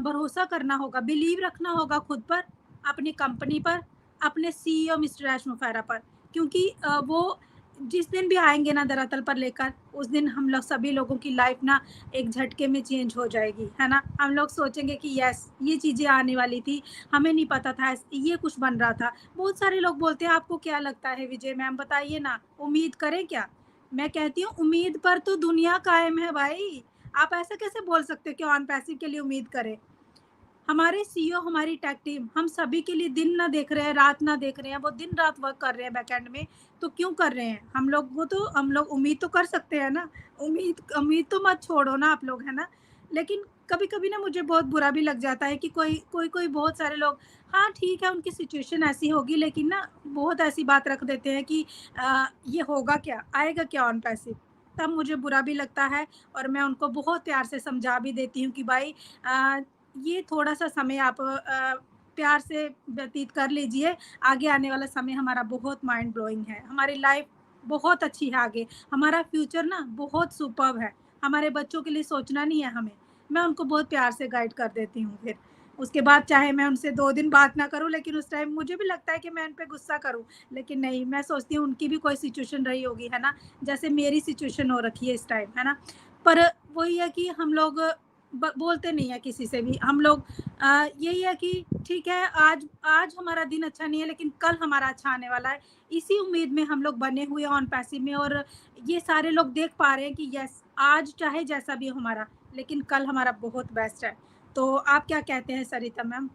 भरोसा करना होगा, बिलीव रखना होगा खुद पर, अपनी कंपनी पर, अपने सीईओ मिस्टर ऐश मुफैरा पर, क्योंकि वो जिस दिन भी आएँगे ना धरातल पर लेकर, उस दिन हम लोग सभी लोगों की लाइफ ना एक झटके में चेंज हो जाएगी, है ना? हम लोग सोचेंगे कि यस, ये चीज़ें आने वाली थी, हमें नहीं पता था ये कुछ बन रहा था। बहुत सारे लोग बोलते हैं, आपको क्या लगता है विजय मैम, बताइए ना, उम्मीद करें क्या? मैं कहती हूँ उम्मीद पर तो दुनिया कायम है भाई। आप ऐसा कैसे बोल सकते हो कि ऑन पैसिव के लिए उम्मीद करें? हमारे सीईओ, हमारी टेक टीम, हम सभी के लिए दिन ना देख रहे हैं, रात ना देख रहे हैं, वो दिन रात वर्क कर रहे हैं बैकएंड में, तो क्यों कर रहे हैं? हम लोग उम्मीद तो कर सकते हैं ना, उम्मीद उम्मीद तो मत छोड़ो ना आप लोग, है ना? लेकिन कभी-कभी ना मुझे बहुत बुरा भी लग जाता है कि कोई बहुत सारे लोग, हाँ, ठीक है उनकी सिचुएशन ऐसी होगी, लेकिन ना बहुत ऐसी बात रख देते हैं कि ये होगा क्या? आएगा क्या ऑन पैसिव? तब मुझे बुरा भी लगता है, और मैं उनको बहुत प्यार से समझा भी देती हूँ कि भाई ये थोड़ा-सा समय आप प्यार से व्यतीत कर लीजिए, आगे आने वाला समय हमारा बहुत माइंड ब्लोइंग है, हमारी लाइफ बहुत अच्छी है आगे, हमारा फ्यूचर ना बहुत सुपर्ब है, हमारे बच्चों के लिए सोचना नहीं है हमें। मैं उनको बहुत प्यार से गाइड कर देती हूँ फिर। उसके बाद चाहे मैं उनसे 2 दिन बात ना करूँ, लेकिन उस टाइम मुझे भी लगता है कि मैं उन पे गुस्सा करूँ, लेकिन नहीं, मैं सोचती हूँ उनकी भी कोई सिचुएशन रही होगी, है ना? जैसे मेरी सिचुएशन हो रखी है इस टाइम, है ना? पर वही है कि हम लोग बोलते नहीं है किसी से भी, हम लोग यही है कि ठीक है, आज आज हमारा दिन अच्छा नहीं है, लेकिन कल हमारा अच्छा आने वाला है, इसी उम्मीद में हम लोग बने हुए ऑन पैसिव में, और ये सारे लोग देख पा रहे हैं कि यस, आज चाहे जैसा भी हो हमारा, लेकिन कल हमारा बहुत बेस्ट है। तो आप क्या कहते हैं सरिता मैम?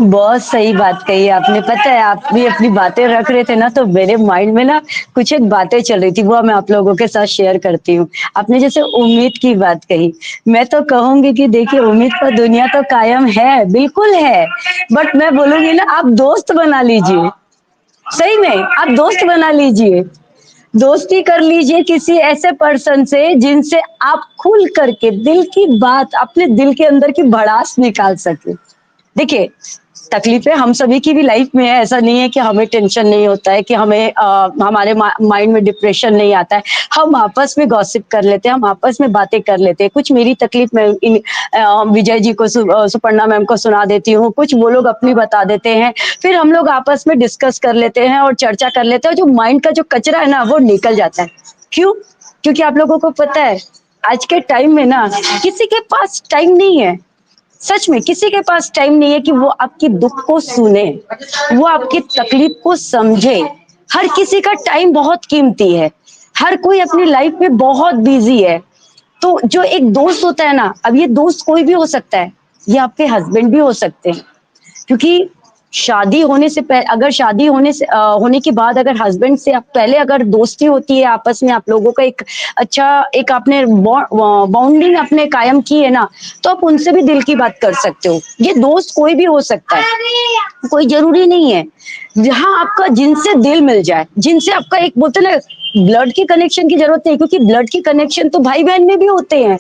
बहुत सही बात कही आपने। पता है, आप भी अपनी बातें रख रहे थे ना, तो मेरे माइंड में ना कुछ एक बातें चल रही थी, वो मैं आप लोगों के साथ शेयर करती हूँ। आपने जैसे उम्मीद की बात कही, मैं तो कहूंगी कि देखिए, उम्मीद पर दुनिया तो कायम है, बिल्कुल है, बट मैं बोलूंगी ना, आप दोस्त बना लीजिए। सही में आप दोस्त बना लीजिए, दोस्ती कर लीजिए किसी ऐसे पर्सन से जिनसे आप खुल करके दिल की बात, अपने दिल के अंदर की भड़ास निकाल सके। देखिए, तकलीफें हम सभी की भी लाइफ में है, ऐसा नहीं है कि हमें टेंशन नहीं होता है, कि हमें हमारे माइंड में डिप्रेशन नहीं आता है। हम आपस में गॉसिप कर लेते हैं, हम आपस में बातें कर लेते हैं। कुछ मेरी तकलीफ मैं विजय जी को सुपर्णा मैम को सुना देती हूँ, कुछ वो लोग अपनी बता देते हैं, फिर हम लोग आपस में डिस्कस कर लेते हैं और चर्चा कर लेते हैं, जो माइंड का जो कचरा है ना वो निकल जाता है। क्यों? क्योंकि आप लोगों को पता है आज के टाइम में ना किसी के पास टाइम नहीं है, सच में किसी के पास टाइम नहीं है कि वो आपकी दुख को सुने, वो आपकी तकलीफ को समझे। हर किसी का टाइम बहुत कीमती है, हर कोई अपनी लाइफ में बहुत बिजी है। तो जो एक दोस्त होता है ना, अब ये दोस्त कोई भी हो सकता है, ये आपके हस्बैंड भी हो सकते हैं, क्योंकि शादी होने से पहले, अगर शादी होने के बाद अगर हस्बैंड से आप पहले अगर दोस्ती होती है आपस में, आप लोगों का एक अच्छा एक आपने बॉन्डिंग अपने कायम की है ना, तो आप उनसे भी दिल की बात कर सकते हो। ये दोस्त कोई भी हो सकता है, कोई जरूरी नहीं है। जहां आपका जिनसे दिल मिल जाए, जिनसे आपका एक बोलते ना ब्लड की कनेक्शन की जरूरत नहीं, क्योंकि ब्लड की कनेक्शन तो भाई बहन में भी होते हैं,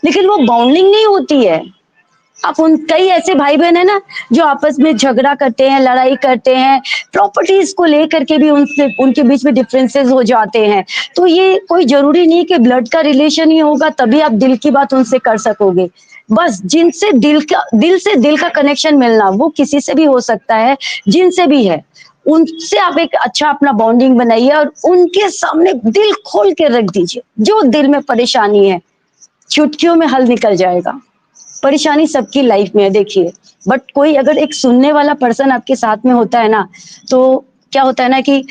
लेकिन वो बॉन्डिंग नहीं होती है। आप उन कई ऐसे भाई बहन है ना जो आपस में झगड़ा करते हैं, लड़ाई करते हैं, प्रॉपर्टीज को लेकर के भी उनसे उनके बीच में डिफरेंसेस हो जाते हैं। तो ये कोई जरूरी नहीं कि ब्लड का रिलेशन ही होगा तभी आप दिल की बात उनसे कर सकोगे। बस जिनसे दिल से दिल का कनेक्शन मिलना, वो किसी से भी हो सकता है, जिनसे भी है उनसे आप एक अच्छा अपना बॉन्डिंग बनाइए और उनके सामने दिल खोल के रख दीजिए। जो दिल में परेशानी है चुटकियों में हल निकल जाएगा। परेशानी सबकी लाइफ में है देखिए, बट कोई अगर एक सुनने वाला पर्सन आपके साथ में होता है ना, तो क्या होता है ना कि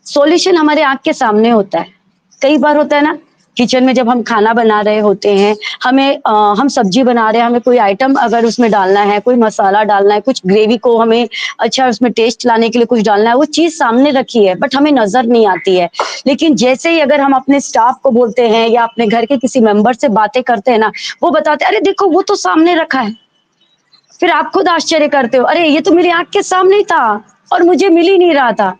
सॉल्यूशन हमारे आंख के सामने होता है। कई बार होता है ना, किचन में जब हम खाना बना रहे होते हैं, हम सब्जी बना रहे हैं, हमें कोई आइटम अगर उसमें डालना है, कोई मसाला डालना है, कुछ ग्रेवी को हमें अच्छा उसमें टेस्ट लाने के लिए कुछ डालना है, वो चीज सामने रखी है बट हमें नजर नहीं आती है। लेकिन जैसे ही अगर हम अपने स्टाफ को बोलते हैं या अपने घर के किसी मेंबर से बातें करते हैं ना, वो बताते हैं अरे देखो वो तो सामने रखा है। फिर आप खुद आश्चर्य करते हो, अरे ये तो मेरी आंख के सामने ही था और मुझे मिल ही नहीं रहा था।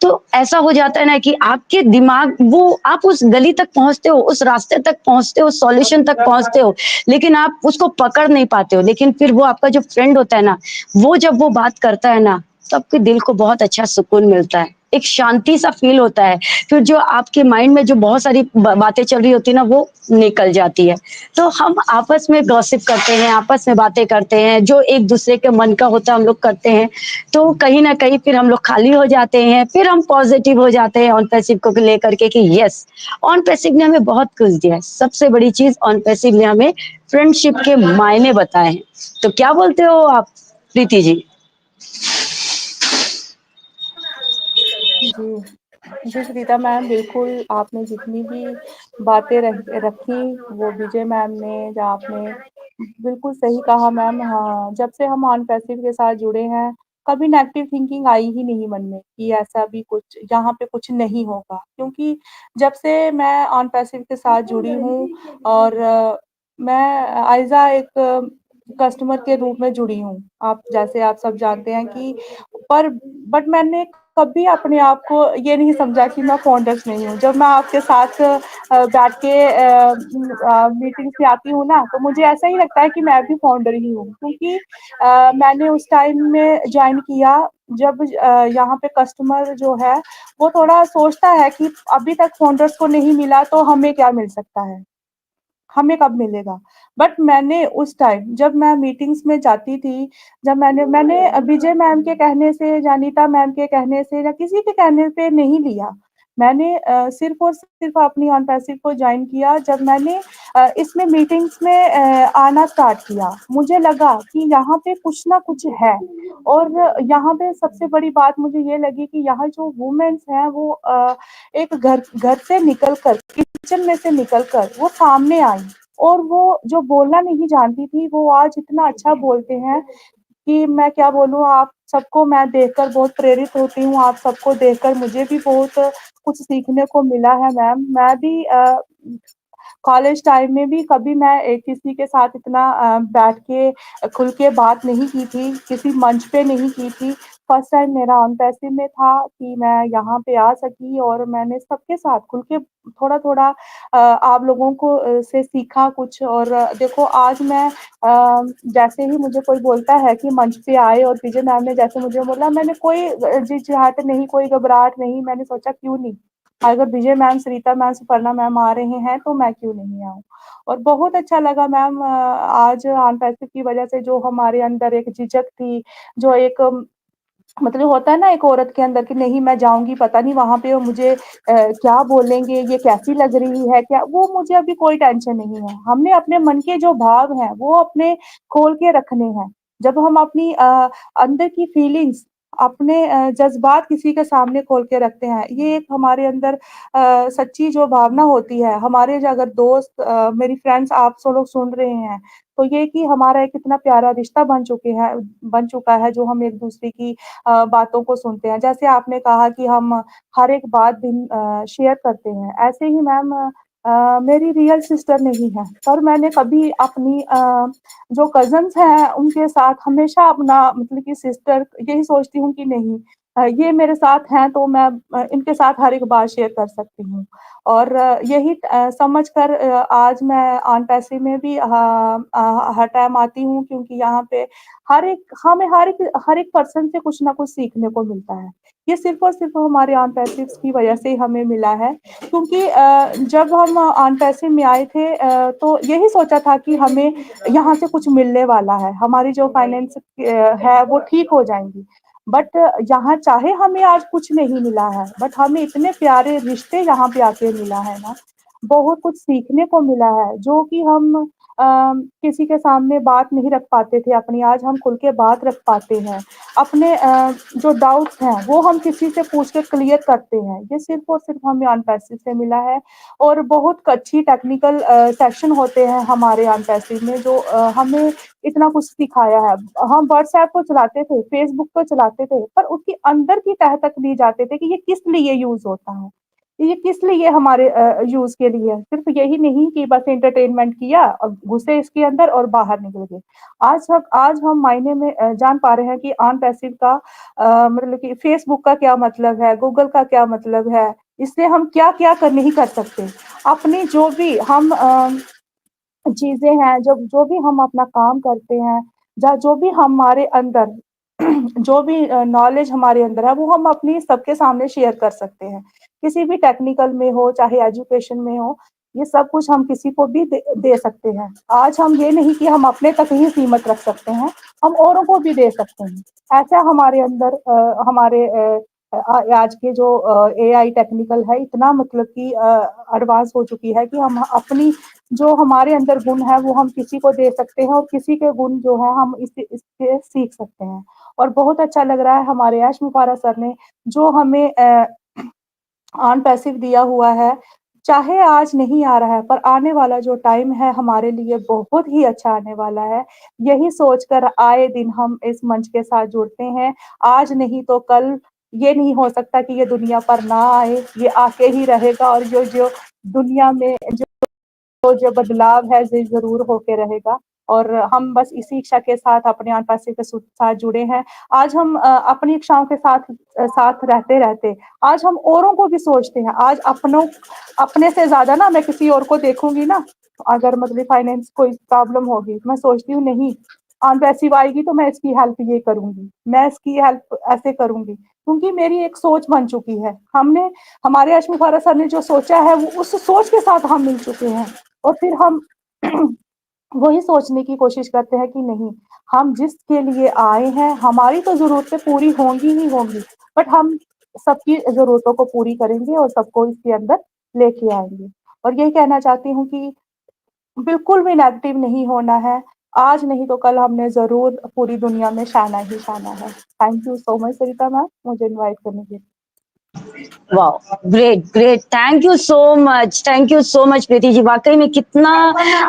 तो ऐसा हो जाता है ना कि आपके दिमाग वो आप उस गली तक पहुंचते हो, उस रास्ते तक पहुंचते हो, सॉल्यूशन तक पहुंचते हो, लेकिन आप उसको पकड़ नहीं पाते हो। लेकिन फिर वो आपका जो फ्रेंड होता है ना, वो जब वो बात करता है ना, तो आपके दिल को बहुत अच्छा सुकून मिलता है, एक शांति सा फील होता है। फिर जो आपके माइंड में जो बहुत सारी बातें चल रही होती है ना, वो निकल जाती है। तो हम आपस में गॉसिप करते हैं, आपस में बातें करते हैं, जो एक दूसरे के मन का होता है हम लोग करते हैं। तो कहीं ना कहीं फिर हम लोग खाली हो जाते हैं, फिर हम पॉजिटिव हो जाते हैं ऑन पैसिव को लेकर के कि यस, ऑन पैसिव ने हमें बहुत कुछ दिया है। सबसे बड़ी चीज ऑन पैसिव ने हमें फ्रेंडशिप के मायने बताए हैं। तो क्या बोलते हो आप प्रीति जी? जी, जी सुनीता मैम, बिल्कुल आपने जितनी भी बातें रखी वो विजय मैम ने, या आपने बिल्कुल सही कहा मैम। हाँ, जब से हम ऑन पैसिव के साथ जुड़े हैं, कभी नेगेटिव थिंकिंग आई ही नहीं मन में कि ऐसा भी कुछ यहाँ पे कुछ नहीं होगा, क्योंकि जब से मैं ऑन पैसिव के साथ जुड़ी हूँ और मैं आइज़ा एक कस्टमर के रूप में जुड़ी हूँ। आप जैसे आप सब जानते हैं कि पर बट मैंने कभी अपने आप को ये नहीं समझा कि मैं फाउंडर्स नहीं हूँ। जब मैं आपके साथ बैठ के मीटिंग से आती हूँ ना, तो मुझे ऐसा ही लगता है कि मैं भी फाउंडर ही हूँ, क्योंकि मैंने उस टाइम में जॉइन किया जब यहाँ पे कस्टमर जो है वो थोड़ा सोचता है कि अभी तक फाउंडर्स को नहीं मिला तो हमें क्या मिल सकता है, हमें कब मिलेगा। बट मैंने उस टाइम जब मैं मीटिंग्स में जाती थी, जब मैंने विजय मैम के कहने से, जानीता मैम के कहने से या किसी के कहने पे नहीं लिया। मैंने सिर्फ़ और सिर्फ़ अपनी ऑन पैसिव को जॉइन किया जब मैंने इसमें मीटिंग्स में आना स्टार्ट किया। मुझे लगा कि यहाँ पे कुछ ना कुछ है, और यहाँ पे सबसे बड़ी बात मुझे ये लगी कि यहाँ जो वुमेन्स हैं वो एक घर से निकल कर, किचन में से निकल कर वो सामने आई, और वो जो बोलना नहीं जानती थी वो आज इतना अच्छा बोलते हैं कि मैं क्या बोलूँ। आप सबको मैं देखकर बहुत प्रेरित होती हूँ, आप सबको देखकर मुझे भी बहुत कुछ सीखने को मिला है मैम। मैं भी कॉलेज टाइम में भी कभी मैं किसी के साथ इतना बैठ के खुल के बात नहीं की थी, किसी मंच पे नहीं की थी। फर्स्ट टाइम मेरा ऑन पैसिव में था कि मैं यहाँ पे आ सकी और मैंने सबके साथ खुल के थोड़ा-थोड़ा आप लोगों को से सीखा कुछ और देखो आज मैं जैसे ही मुझे कोई बोलता है कि मंच पे आए और विजय मैम ने जैसे मुझे बोला मैंने कोई झिझाहट नहीं, कोई घबराहट नहीं, मैंने सोचा क्यों नहीं? अगर विजय मैम, सरिता मैम, सुपर्णा मैम आ रहे हैं तो मैं क्यों नहीं आऊँ? और बहुत अच्छा लगा मैम आज ऑन पैसिव की वजह से जो हमारे अंदर एक झिझक थी, जो एक मतलब होता है ना एक औरत के अंदर कि नहीं मैं जाऊँगी, पता नहीं वहाँ पे वो मुझे क्या बोलेंगे, ये कैसी लग रही है, क्या वो मुझे अभी कोई टेंशन नहीं है। हमने अपने मन के जो भाव हैं, वो अपने खोल के रखने हैं। जब हम अपनी अंदर की फीलिंग्स, अपने जज़्बात किसी के सामने खोल के रखते हैं, ये एक हमारे अंदर सच्ची जो भावना होती है, हमारे जो अगर दोस्त मेरी फ्रेंड्स आप सब लोग सुन रहे हैं, तो ये कि हमारा एक इतना प्यारा रिश्ता बन चुका है, जो हम एक-दूसरे की बातों को सुनते हैं। जैसे आपने कहा कि हम हर एक बात शेयर करते हैं, ऐसे ही मैम मेरी रियल सिस्टर नहीं है, पर मैंने कभी अपनी जो कज़िन्स हैं, उनके साथ हमेशा अपना मतलब कि सिस्टर यही सोचती हूँ कि नहीं ये मेरे साथ हैं तो मैं इनके साथ हर एक बात शेयर कर सकती हूँ। और यही समझ कर आज मैं ऑन पैसिव में भी हर टाइम आती हूँ क्योंकि यहाँ पे हर एक पर्सन से कुछ ना कुछ सीखने को मिलता है। ये सिर्फ़ और सिर्फ़ हमारे ऑन पैसिव्स की वजह से ही हमें मिला है क्योंकि जब हम ऑन पैसिव में आए थे तो यही सोचा था कि हमें यहाँ से कुछ मिलने वाला है, हमारी जो फाइनेंस है वो ठीक हो जाएँगी। बट यहाँ चाहे हमें आज कुछ नहीं मिला है, बट हमें इतने प्यारे रिश्ते यहाँ पे आके मिला है ना, बहुत कुछ सीखने को मिला है, जो कि हम किसी के सामने बात नहीं रख पाते थे अपनी, आज हम खुल के बात रख पाते हैं। अपने जो डाउट्स हैं, वो हम किसी से पूछ के क्लियर करते हैं। ये सिर्फ़ और सिर्फ़ हमें ऑन पैसिव से मिला है और बहुत अच्छी टेक्निकल सेक्शन होते हैं हमारे ऑन पैसिव में जो हमें इतना कुछ सिखाया है। हम व्हाट्सऐप तो चलाते थे, फेसबुक तो चलाते थे, पर उसके अंदर की तह तक नहीं जाते थे कि ये किस लिए यूज़ होता है। ये किस लिए हमारे यूज़ के लिए है। सिर्फ़ यही नहीं कि बस एंटरटेनमेंट किया और घुसे इसके अंदर और बाहर निकल गए। आज हम मायने में जान पा रहे हैं कि ऑन पैसिव का मतलब कि फेसबुक का क्या मतलब है, गूगल का क्या मतलब है, इससे हम क्या-क्या नहीं कर सकते। अपनी जो भी हम चीज़ें हैं, जब जो भी हम अपना काम करते हैं, या जो भी हमारे अंदर जो भी नॉलेज हमारे अंदर है, वो हम अपनी सबके सामने शेयर कर सकते हैं। किसी भी टेक्निकल में हो, चाहे एजुकेशन में हो, ये सब कुछ हम किसी को भी दे सकते हैं। आज हम ये नहीं कि हम अपने तक ही सीमित रख सकते हैं, हम औरों को भी दे सकते हैं। ऐसा हमारे अंदर हमारे आज के जो एआई टेक्निकल है, इतना मतलब कि एडवांस हो चुकी है कि हम अपनी जो हमारे अंदर गुण है वो हम किसी को दे सकते हैं और किसी के गुण जो है हम इससे सीख सकते हैं। और बहुत अच्छा लग रहा है हमारे यश मुफारा सर ने जो हमें ऑन पैसिव दिया हुआ है, चाहे आज नहीं आ रहा है पर आने वाला जो टाइम है हमारे लिए बहुत ही अच्छा आने वाला है। यही सोचकर आए दिन हम इस मंच के साथ जुड़ते हैं, आज नहीं तो कल ये नहीं हो सकता कि ये दुनिया पर ना आए, ये आके ही रहेगा और जो दुनिया में जो बदलाव है ज़े ज़रूर होके रहेगा और हम बस इसी इच्छा के साथ अपने ऑन पैसिव के साथ जुड़े हैं। आज हम अपनी इच्छाओं के साथ रहते-रहते आज हम औरों को भी सोचते हैं। आज अपने से ज़्यादा ना मैं किसी और को देखूँगी ना, अगर मतलब फाइनेंस कोई प्रॉब्लम होगी, मैं सोचती हूँ नहीं, ऑन पैसिव आएगी तो मैं इसकी हेल्प ये करूँगी, मैं इसकी हेल्प ऐसे करूँगी, क्योंकि मेरी एक सोच बन चुकी है। हमारे यश मुफारा सर ने जो सोचा है वो उस सोच के साथ हम मिल चुके हैं। और फिर हम वही सोचने की कोशिश करते हैं कि नहीं, हम जिसके लिए आए हैं, हमारी तो ज़रूरतें पूरी होंगी ही होंगी, बट हम सबकी ज़रूरतों को पूरी करेंगे और सबको इसके अंदर लेके आएँगे। और यही कहना चाहती हूँ कि बिल्कुल भी नेगेटिव नहीं होना है, आज नहीं तो कल हमने ज़रूर पूरी दुनिया में शाना ही शाना है। Thank you so much Sarita ma'am, मुझे इनवाइट करने के लिए। वाह, great great, thank you so much Preeti ji. वाकई में कितना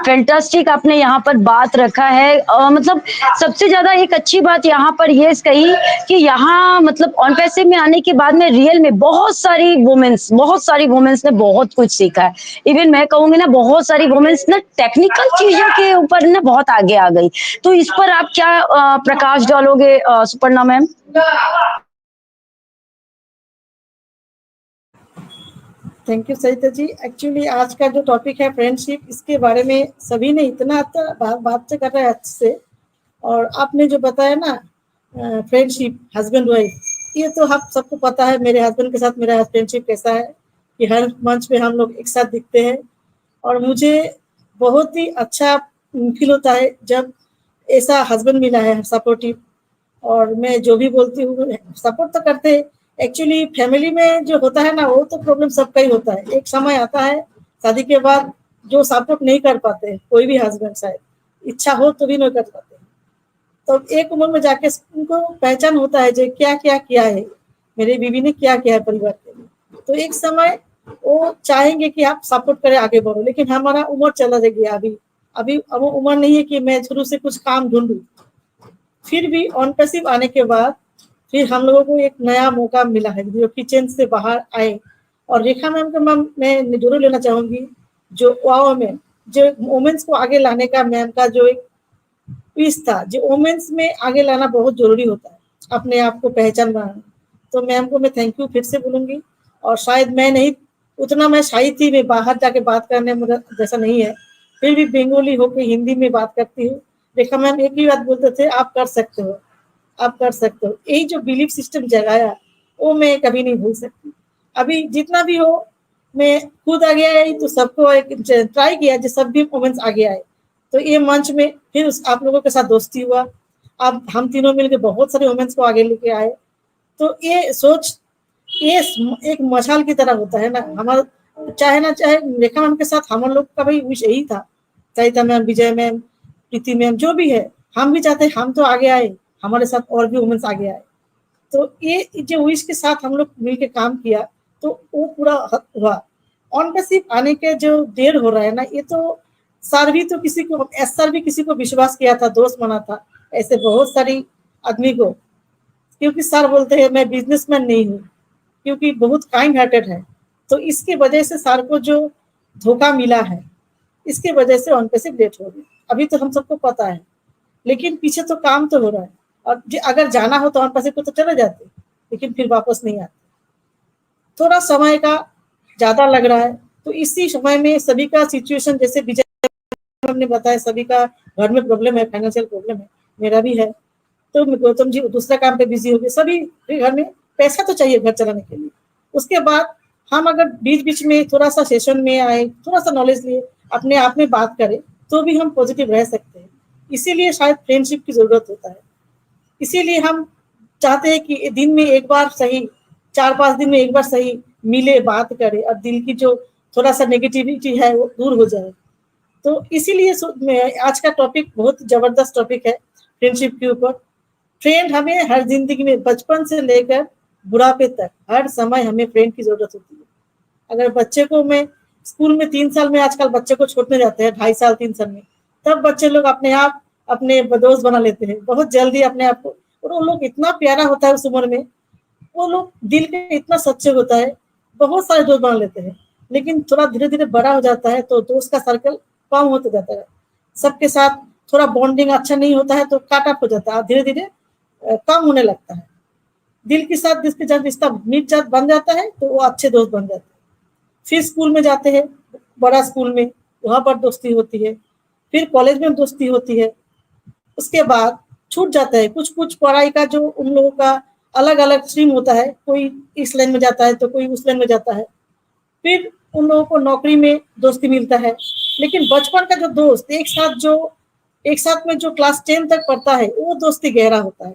फैंटास्टिक आपने यहाँ पर बात रखा है। मतलब सबसे ज्यादा एक अच्छी बात यहाँ पर ये कही कि यहाँ मतलब ऑन पैसे में आने के बाद में रियल में बहुत सारी वुमेन्स ने बहुत कुछ सीखा है। इवन मैं कहूंगी ना, बहुत सारी वुमेन्स ना टेक्निकल चीजों के ऊपर ना बहुत आगे आ गई। तो इस पर आप क्या प्रकाश डालोगे Suparna ma'am? Thank you Sarita ji. Actually आज का जो टॉपिक है फ्रेंडशिप, इसके बारे में सभी ने इतना बात से कर रहा है अच्छे से। और आपने जो बताया ना फ्रेंडशिप हस्बैंड वाइफ, ये तो आप सबको पता है। मेरे हस्बैंड के साथ मेरा फ्रेंडशिप कैसा है कि हर मंच पे हम लोग एक साथ दिखते हैं। और मुझे बहुत ही अच्छा फील होता है जब ऐसा हस्बैंड मिला है सपोर्टिव। और मैं जो भी बोलती हूँ सपोर्ट तो करते हैं। एक्चुअली फैमिली में जो होता है ना, वो तो प्रॉब्लम सबका ही होता है। एक समय आता है शादी के बाद जो सपोर्ट नहीं कर पाते, कोई भी हस्बैंड शायद इच्छा हो तो भी नहीं कर पाते। तो एक उम्र में जाके उनको पहचान होता है जो क्या क्या किया है, मेरी बीवी ने क्या किया है परिवार के लिए। तो एक समय वो चाहेंगे कि आप सपोर्ट करें, आगे बढ़ो। लेकिन हमारा उम्र चला गया अभी अभी अब वो उम्र नहीं है कि मैं शुरू से कुछ काम ढूंढूं। फिर भी ऑन पैसिव आने के बाद फिर हम लोगों को एक नया मौका मिला है जो किचन से बाहर आए। और रेखा मैम का मैं जरूर लेना चाहूंगी, जो वाओ में जो वुमेन्स को आगे लाने का मैम का जो एक पीस था, जो वुमेन्स में आगे लाना बहुत जरूरी होता है, अपने आप को पहचान बनाना। तो मैम को मैं थैंक यू फिर से बोलूंगी। और शायद मैं नहीं उतना मैं शाही थी, मैं बाहर जाके बात करने मुझे जैसा नहीं है, फिर भी बंगाली होकर हिंदी में बात करती हूँ। रेखा मैम एक ही बात बोलते थे, आप कर सकते हो, आप कर सकते हो। यही जो बिलीफ सिस्टम जगाया वो मैं कभी नहीं भूल सकती। अभी जितना भी हो, मैं खुद आगे आई तो सबको एक ट्राई किया जो सब भी वुमेन्स आगे आए। तो ये मंच में फिर आप लोगों के साथ दोस्ती हुआ। अब हम तीनों मिलकर बहुत सारे वुमेन्स को आगे लेके आए। तो ये सोच ये एक मशाल की तरह होता है ना हमारा। चाहे ना चाहे रेखा मैम के साथ हम लोग का भी विश यही था, सरिता मैम, विजय मैम, प्रीति मैम, जो भी है, हम भी चाहते हम तो आगे आए, हमारे साथ और भी वुमेन्स आगे आए। तो ये जो विश के साथ हम लोग मिलकर काम किया तो वो पूरा हुआ। ऑन बेसिक आने के जो देर हो रहा है ना, ये तो सर भी तो किसी को सर भी किसी को विश्वास किया था, दोस्त माना था ऐसे बहुत सारी आदमी को। क्योंकि सर बोलते हैं मैं बिजनेसमैन नहीं हूँ, क्योंकि बहुत काइंड हार्टेड है। तो इसके वजह से सर को जो धोखा मिला है, इसके वजह से ऑन बेसिक डेट हो गई। अभी तो हम सबको पता है, लेकिन पीछे तो काम तो हो रहा है। और अगर जाना हो तो ऑन पैसे को तो चले जाते, लेकिन फिर वापस नहीं आते। थोड़ा समय का ज्यादा लग रहा है। तो इसी समय में सभी का सिचुएशन, जैसे विजय ने बताया, सभी का घर में प्रॉब्लम है, फाइनेंशियल प्रॉब्लम है, मेरा भी है। तो गौतम जी दूसरा काम पे बिजी हो गए, सभी घर में पैसा तो चाहिए घर चलाने के लिए। उसके बाद हम अगर बीच बीच में थोड़ा सा सेशन में आए, थोड़ा सा नॉलेज लिए, अपने आप में बात करें, तो भी हम पॉजिटिव रह सकते हैं। इसीलिए शायद फ्रेंडशिप की जरूरत होता है। इसीलिए हम चाहते हैं कि दिन में एक बार सही, 4-5 दिन में एक बार सही मिले, बात करें और दिल की जो थोड़ा सा नेगेटिविटी है वो दूर हो जाए। तो इसीलिए आज का टॉपिक बहुत जबरदस्त टॉपिक है फ्रेंडशिप के ऊपर। फ्रेंड हमें हर जिंदगी में, बचपन से लेकर बुढ़ापे तक, हर समय हमें फ्रेंड की जरूरत होती है। अगर बच्चे को मैं स्कूल में 3 साल में, आजकल बच्चे को छोड़ने जाते हैं 2.5 साल 3 साल में, तब बच्चे लोग अपने आप अपने दोस्त बना लेते हैं बहुत जल्दी अपने आप को। और वो लोग इतना प्यारा होता है उस उम्र में, वो लोग दिल के इतना सच्चे होता है, बहुत सारे दोस्त बना लेते हैं। लेकिन थोड़ा धीरे धीरे बड़ा हो जाता है तो दोस्त का सर्कल कम होता जाता है, सबके साथ थोड़ा बॉन्डिंग अच्छा नहीं होता है तो काट अप हो जाता है, धीरे धीरे कम होने लगता है। दिल के साथ जिसके जब रिश्ता मीट जात बन जाता है तो वो अच्छे दोस्त बन जाते हैं। फिर स्कूल में जाते हैं, बड़ा स्कूल में, वहां पर दोस्ती होती है। फिर कॉलेज में दोस्ती होती है। उसके बाद छूट जाता है, कुछ कुछ पढ़ाई का जो उन लोगों का अलग अलग स्ट्रीम होता है, कोई इस लाइन में जाता है तो कोई उस लाइन में जाता है। फिर उन लोगों को नौकरी में दोस्ती मिलता है। लेकिन बचपन का जो दोस्त एक साथ में जो क्लास 10 तक पढ़ता है, वो दोस्ती गहरा होता है।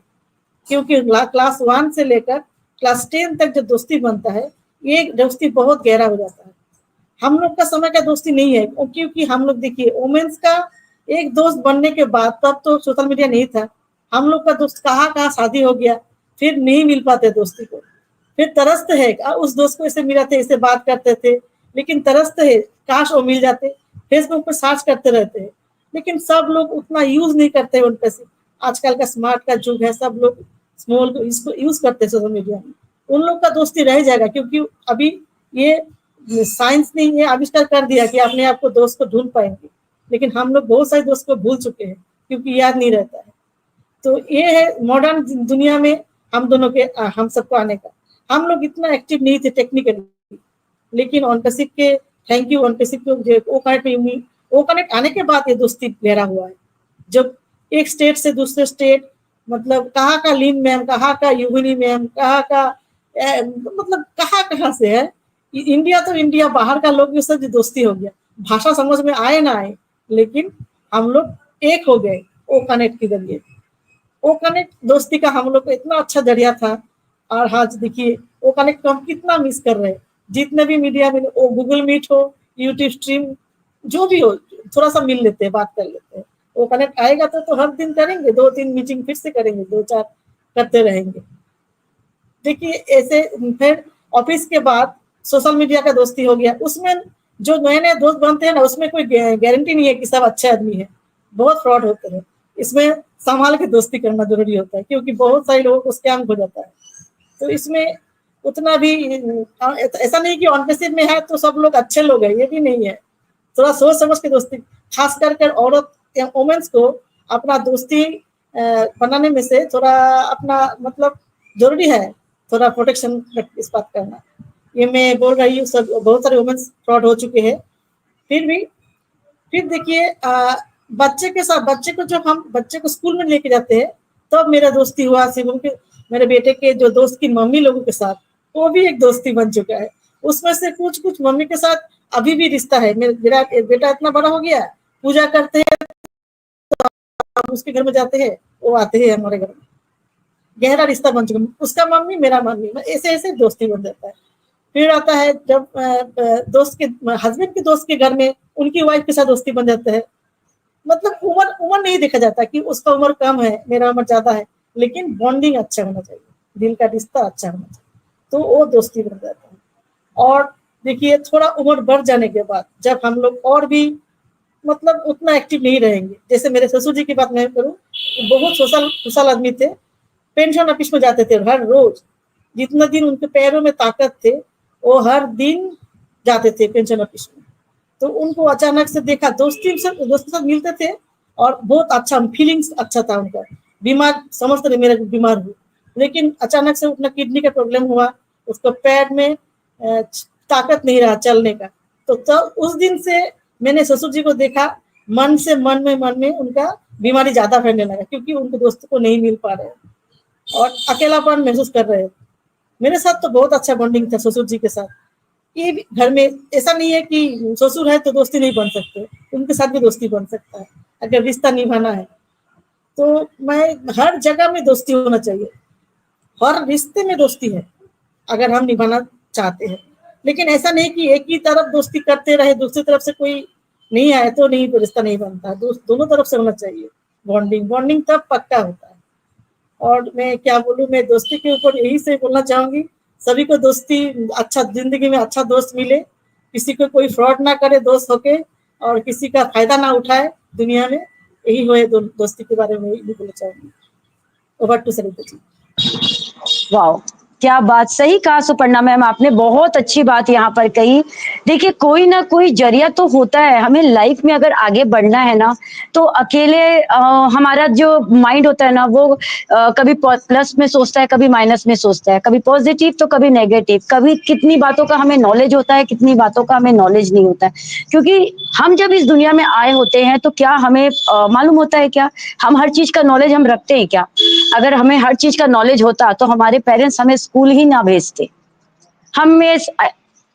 क्योंकि क्लास 1 से लेकर क्लास 10 तक जो दोस्ती बनता है, ये दोस्ती बहुत गहरा हो जाता है। हम लोग का समय का दोस्ती नहीं है, क्योंकि हम लोग देखिए वुमेन्स का एक दोस्त बनने के बाद, तब तो सोशल मीडिया नहीं था, हम लोग का दोस्त कहाँ कहाँ शादी हो गया, फिर नहीं मिल पाते दोस्ती को। फिर तरसते हैं उस दोस्त को ऐसे मिला थे, इससे बात करते थे, लेकिन तरसते हैं काश वो मिल जाते। फेसबुक पर सर्च करते रहते हैं, लेकिन सब लोग उतना यूज नहीं करते हैं उनपे से। आजकल का स्मार्ट का युग है, सब लोग स्मॉल इसको यूज करते हैं सोशल मीडिया में। उन लोग का दोस्ती रह जाएगा, क्योंकि अभी ये साइंस ने ये आविष्कार कर दिया कि अपने आप को दोस्त को ढूंढ पाएंगे, लेकिन हम लोग बहुत सारे दोस्त को भूल चुके हैं क्योंकि याद नहीं रहता है। तो ये है मॉडर्न दुनिया में हम दोनों के हम सबको आने का। हम लोग इतना एक्टिव नहीं थे टेक्निकली, लेकिन ऑनकसिप के थैंक यू ऑनकसिप के वो कनेक्ट आने के बाद ये दोस्ती गहरा हुआ है। जब एक स्टेट से दूसरे स्टेट, मतलब कहाँ का लीन मैम, कहाँ का युगिनी मैम, कहाँ का मतलब कहाँ से है, इंडिया तो इंडिया, बाहर का लोग ये सब दोस्ती हो गया। भाषा समझ में आए ना आए, लेकिन हम लोग एक हो गए ओ कनेक्ट के जरिए। ओ कनेक्ट दोस्ती का हम लोग को इतना अच्छा जरिया था। और आज देखिए ओ कनेक्ट को हम कितना मिस कर रहे हैं। जितने भी मीडिया में वो गूगल मीट हो, यूट्यूब स्ट्रीम, जो भी हो, थोड़ा सा मिल लेते हैं, बात कर लेते हैं। वो कनेक्ट आएगा तो हर दिन करेंगे, 2-3 मीटिंग फिर से करेंगे, 2-4 करते रहेंगे। देखिए ऐसे फिर ऑफिस के बाद सोशल मीडिया का दोस्ती हो गया। उसमें जो नए नए दोस्त बनते हैं ना, उसमें कोई गारंटी नहीं है कि सब अच्छे आदमी है, बहुत फ्रॉड होते हैं। इसमें संभाल के दोस्ती करना जरूरी होता है, क्योंकि बहुत सारे लोगों को स्कैम हो जाता है। तो इसमें उतना भी ऐसा नहीं कि ऑनकसिप में है तो सब लोग अच्छे लोग हैं, ये भी नहीं है। थोड़ा सोच समझ के दोस्ती, खास कर औरत या वुमेन्स को अपना दोस्ती बनाने में से थोड़ा अपना मतलब जरूरी है, थोड़ा प्रोटेक्शन इस बात करना। ये मैं बोल रही हूँ, सब बहुत सारे वुमेन्स फ्रॉड हो चुके हैं। फिर देखिए बच्चे के साथ, बच्चे को स्कूल में लेके जाते हैं, तब मेरा दोस्ती हुआ शिवम के, मेरे बेटे के जो दोस्त की मम्मी लोगों के साथ, वो भी एक दोस्ती बन चुका है। उसमें से कुछ मम्मी के साथ अभी भी रिश्ता है। मेरा बेटा इतना बड़ा हो गया, पूजा करते हैं तो हम उसके घर में जाते हैं, वो आते हैं हमारे घर में, गहरा रिश्ता बन चुका। उसका मम्मी मेरा मम्मी, ऐसे ऐसे दोस्ती बन जाता है। फिर आता है जब दोस्त के हस्बैंड के दोस्त के घर में उनकी वाइफ के साथ दोस्ती बन जाता है। मतलब उम्र नहीं देखा जाता कि उसका उम्र कम है, मेरा उम्र ज्यादा है, लेकिन बॉन्डिंग अच्छा होना चाहिए, दिल का रिश्ता अच्छा होना चाहिए, तो वो दोस्ती बन जाता है। और देखिए थोड़ा उम्र बढ़ जाने के बाद जब हम लोग और भी मतलब उतना एक्टिव नहीं रहेंगे, जैसे मेरे ससुर जी की बात मैं करूँ, बहुत खुशहाल आदमी थे, पेंशन ऑफिस में जाते थे हर रोज, जितना दिन उनके पैरों में ताकत थे वो हर दिन जाते थे पेंशन ऑफिस में। तो उनको अचानक से देखा, दोस्तों के साथ मिलते थे और बहुत अच्छा फीलिंग्स अच्छा था उनका। बीमार समझते थे मेरा बीमार हूँ, लेकिन अचानक से उतना किडनी का प्रॉब्लम हुआ, उसको पैर में ताकत नहीं रहा चलने का। तो तब उस दिन से मैंने ससुर जी को देखा, मन में उनका बीमारी ज्यादा फैलने लगा, क्योंकि उनके दोस्तों को नहीं मिल पा रहे और अकेलापन महसूस कर रहे। मेरे साथ तो बहुत अच्छा बॉन्डिंग था ससुर जी के साथ। ये घर में ऐसा नहीं है कि ससुर है तो दोस्ती नहीं बन सकते, उनके साथ भी दोस्ती बन सकता है अगर रिश्ता निभाना है। तो मैं हर जगह में दोस्ती होना चाहिए, हर रिश्ते में दोस्ती है अगर हम निभाना चाहते हैं। लेकिन ऐसा नहीं कि एक ही तरफ दोस्ती करते रहे, दूसरी तरफ से कोई नहीं आए तो नहीं, रिश्ता नहीं बनता। दोनों तरफ से होना चाहिए बॉन्डिंग तब पक्का होता है। और मैं क्या बोलूं, मैं दोस्ती के ऊपर यही से बोलना चाहूंगी, सभी को दोस्ती अच्छा, जिंदगी में अच्छा दोस्त मिले, किसी को कोई फ्रॉड ना करे दोस्त होके, और किसी का फायदा ना उठाए दुनिया में। यही हो दोस्ती के बारे में यही बोलना चाहूंगी। Over to Sarita ji. वाह, क्या बात, सही कहा सुपर्णा मैम, आपने बहुत अच्छी बात यहाँ पर कही। देखिए कोई ना कोई जरिया तो होता है हमें लाइफ में अगर आगे बढ़ना है ना, तो अकेले हमारा जो माइंड होता है ना वो कभी प्लस में सोचता है, कभी माइनस में सोचता है, कभी पॉजिटिव तो कभी नेगेटिव, कभी कितनी बातों का हमें नॉलेज होता है, कितनी बातों का हमें नॉलेज नहीं होता है। क्योंकि हम जब इस दुनिया में आए होते हैं तो क्या हमें मालूम होता है क्या हम हर चीज का नॉलेज हम रखते हैं क्या? अगर हमें हर चीज का नॉलेज होता तो हमारे पेरेंट्स हमें स्कूल ही ना भेजते। हमें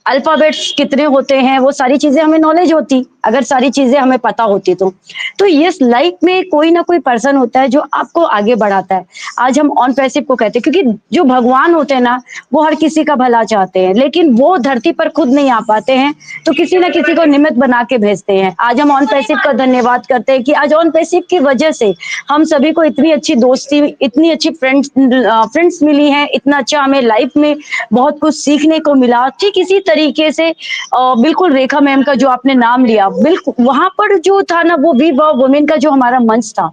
अल्फाबेट्स कितने होते हैं, वो सारी चीजें हमें नॉलेज होती, अगर सारी चीजें हमें पता होती तो यस, लाइफ में कोई ना कोई पर्सन होता है जो आपको आगे बढ़ाता है। आज हम ऑन पैसिव को कहते हैं, क्योंकि जो भगवान होते हैं ना, वो हर किसी का भला चाहते हैं, लेकिन वो धरती पर खुद नहीं आ पाते हैं, तो किसी ना किसी को निमित्त बना के भेजते हैं। आज हम ऑन पैसिव का धन्यवाद करते हैं कि आज ऑन पैसिव की वजह से हम सभी को इतनी अच्छी दोस्ती, इतनी अच्छी फ्रेंड्स मिली हैं, इतना अच्छा हमें लाइफ में बहुत कुछ सीखने को मिला। ठीक इसी तरीके से बिल्कुल रेखा मैम का जो आपने नाम लिया, बिल्कुल वहां पर जो था ना, वो वी वर वुमेन का जो हमारा मंच था,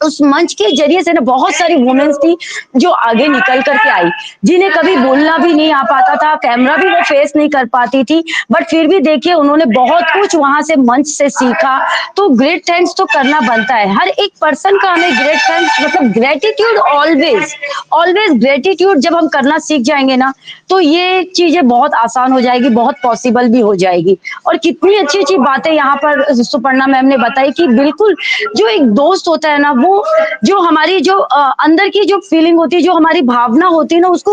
उस मंच के जरिए से ना बहुत सारी वुमेन्स थी जो आगे निकल करके आई, जिन्हें कभी बोलना भी नहीं आ पाता था, कैमरा भी वो फेस नहीं कर पाती थी, बट फिर भी देखिए उन्होंने बहुत कुछ वहां से मंच से सीखा। तो ग्रेट थैंक्स तो करना बनता है हर एक पर्सन का, हमें ग्रेट थैंक्स मतलब ग्रेटिट्यूड, ऑलवेज ऑलवेज ग्रेटिट्यूड जब हम करना सीख जाएंगे ना, तो ये चीजें बहुत आसान हो जाएगी, बहुत पॉसिबल भी हो जाएगी। और कितनी अच्छी अच्छी बातें यहाँ पर सुपर्णा मैम ने बताई कि बिल्कुल जो एक दोस्त होता है ना, वो जो हमारी जो अंदर की जो फीलिंग होती है, जो हमारी भावना होती है ना, उसको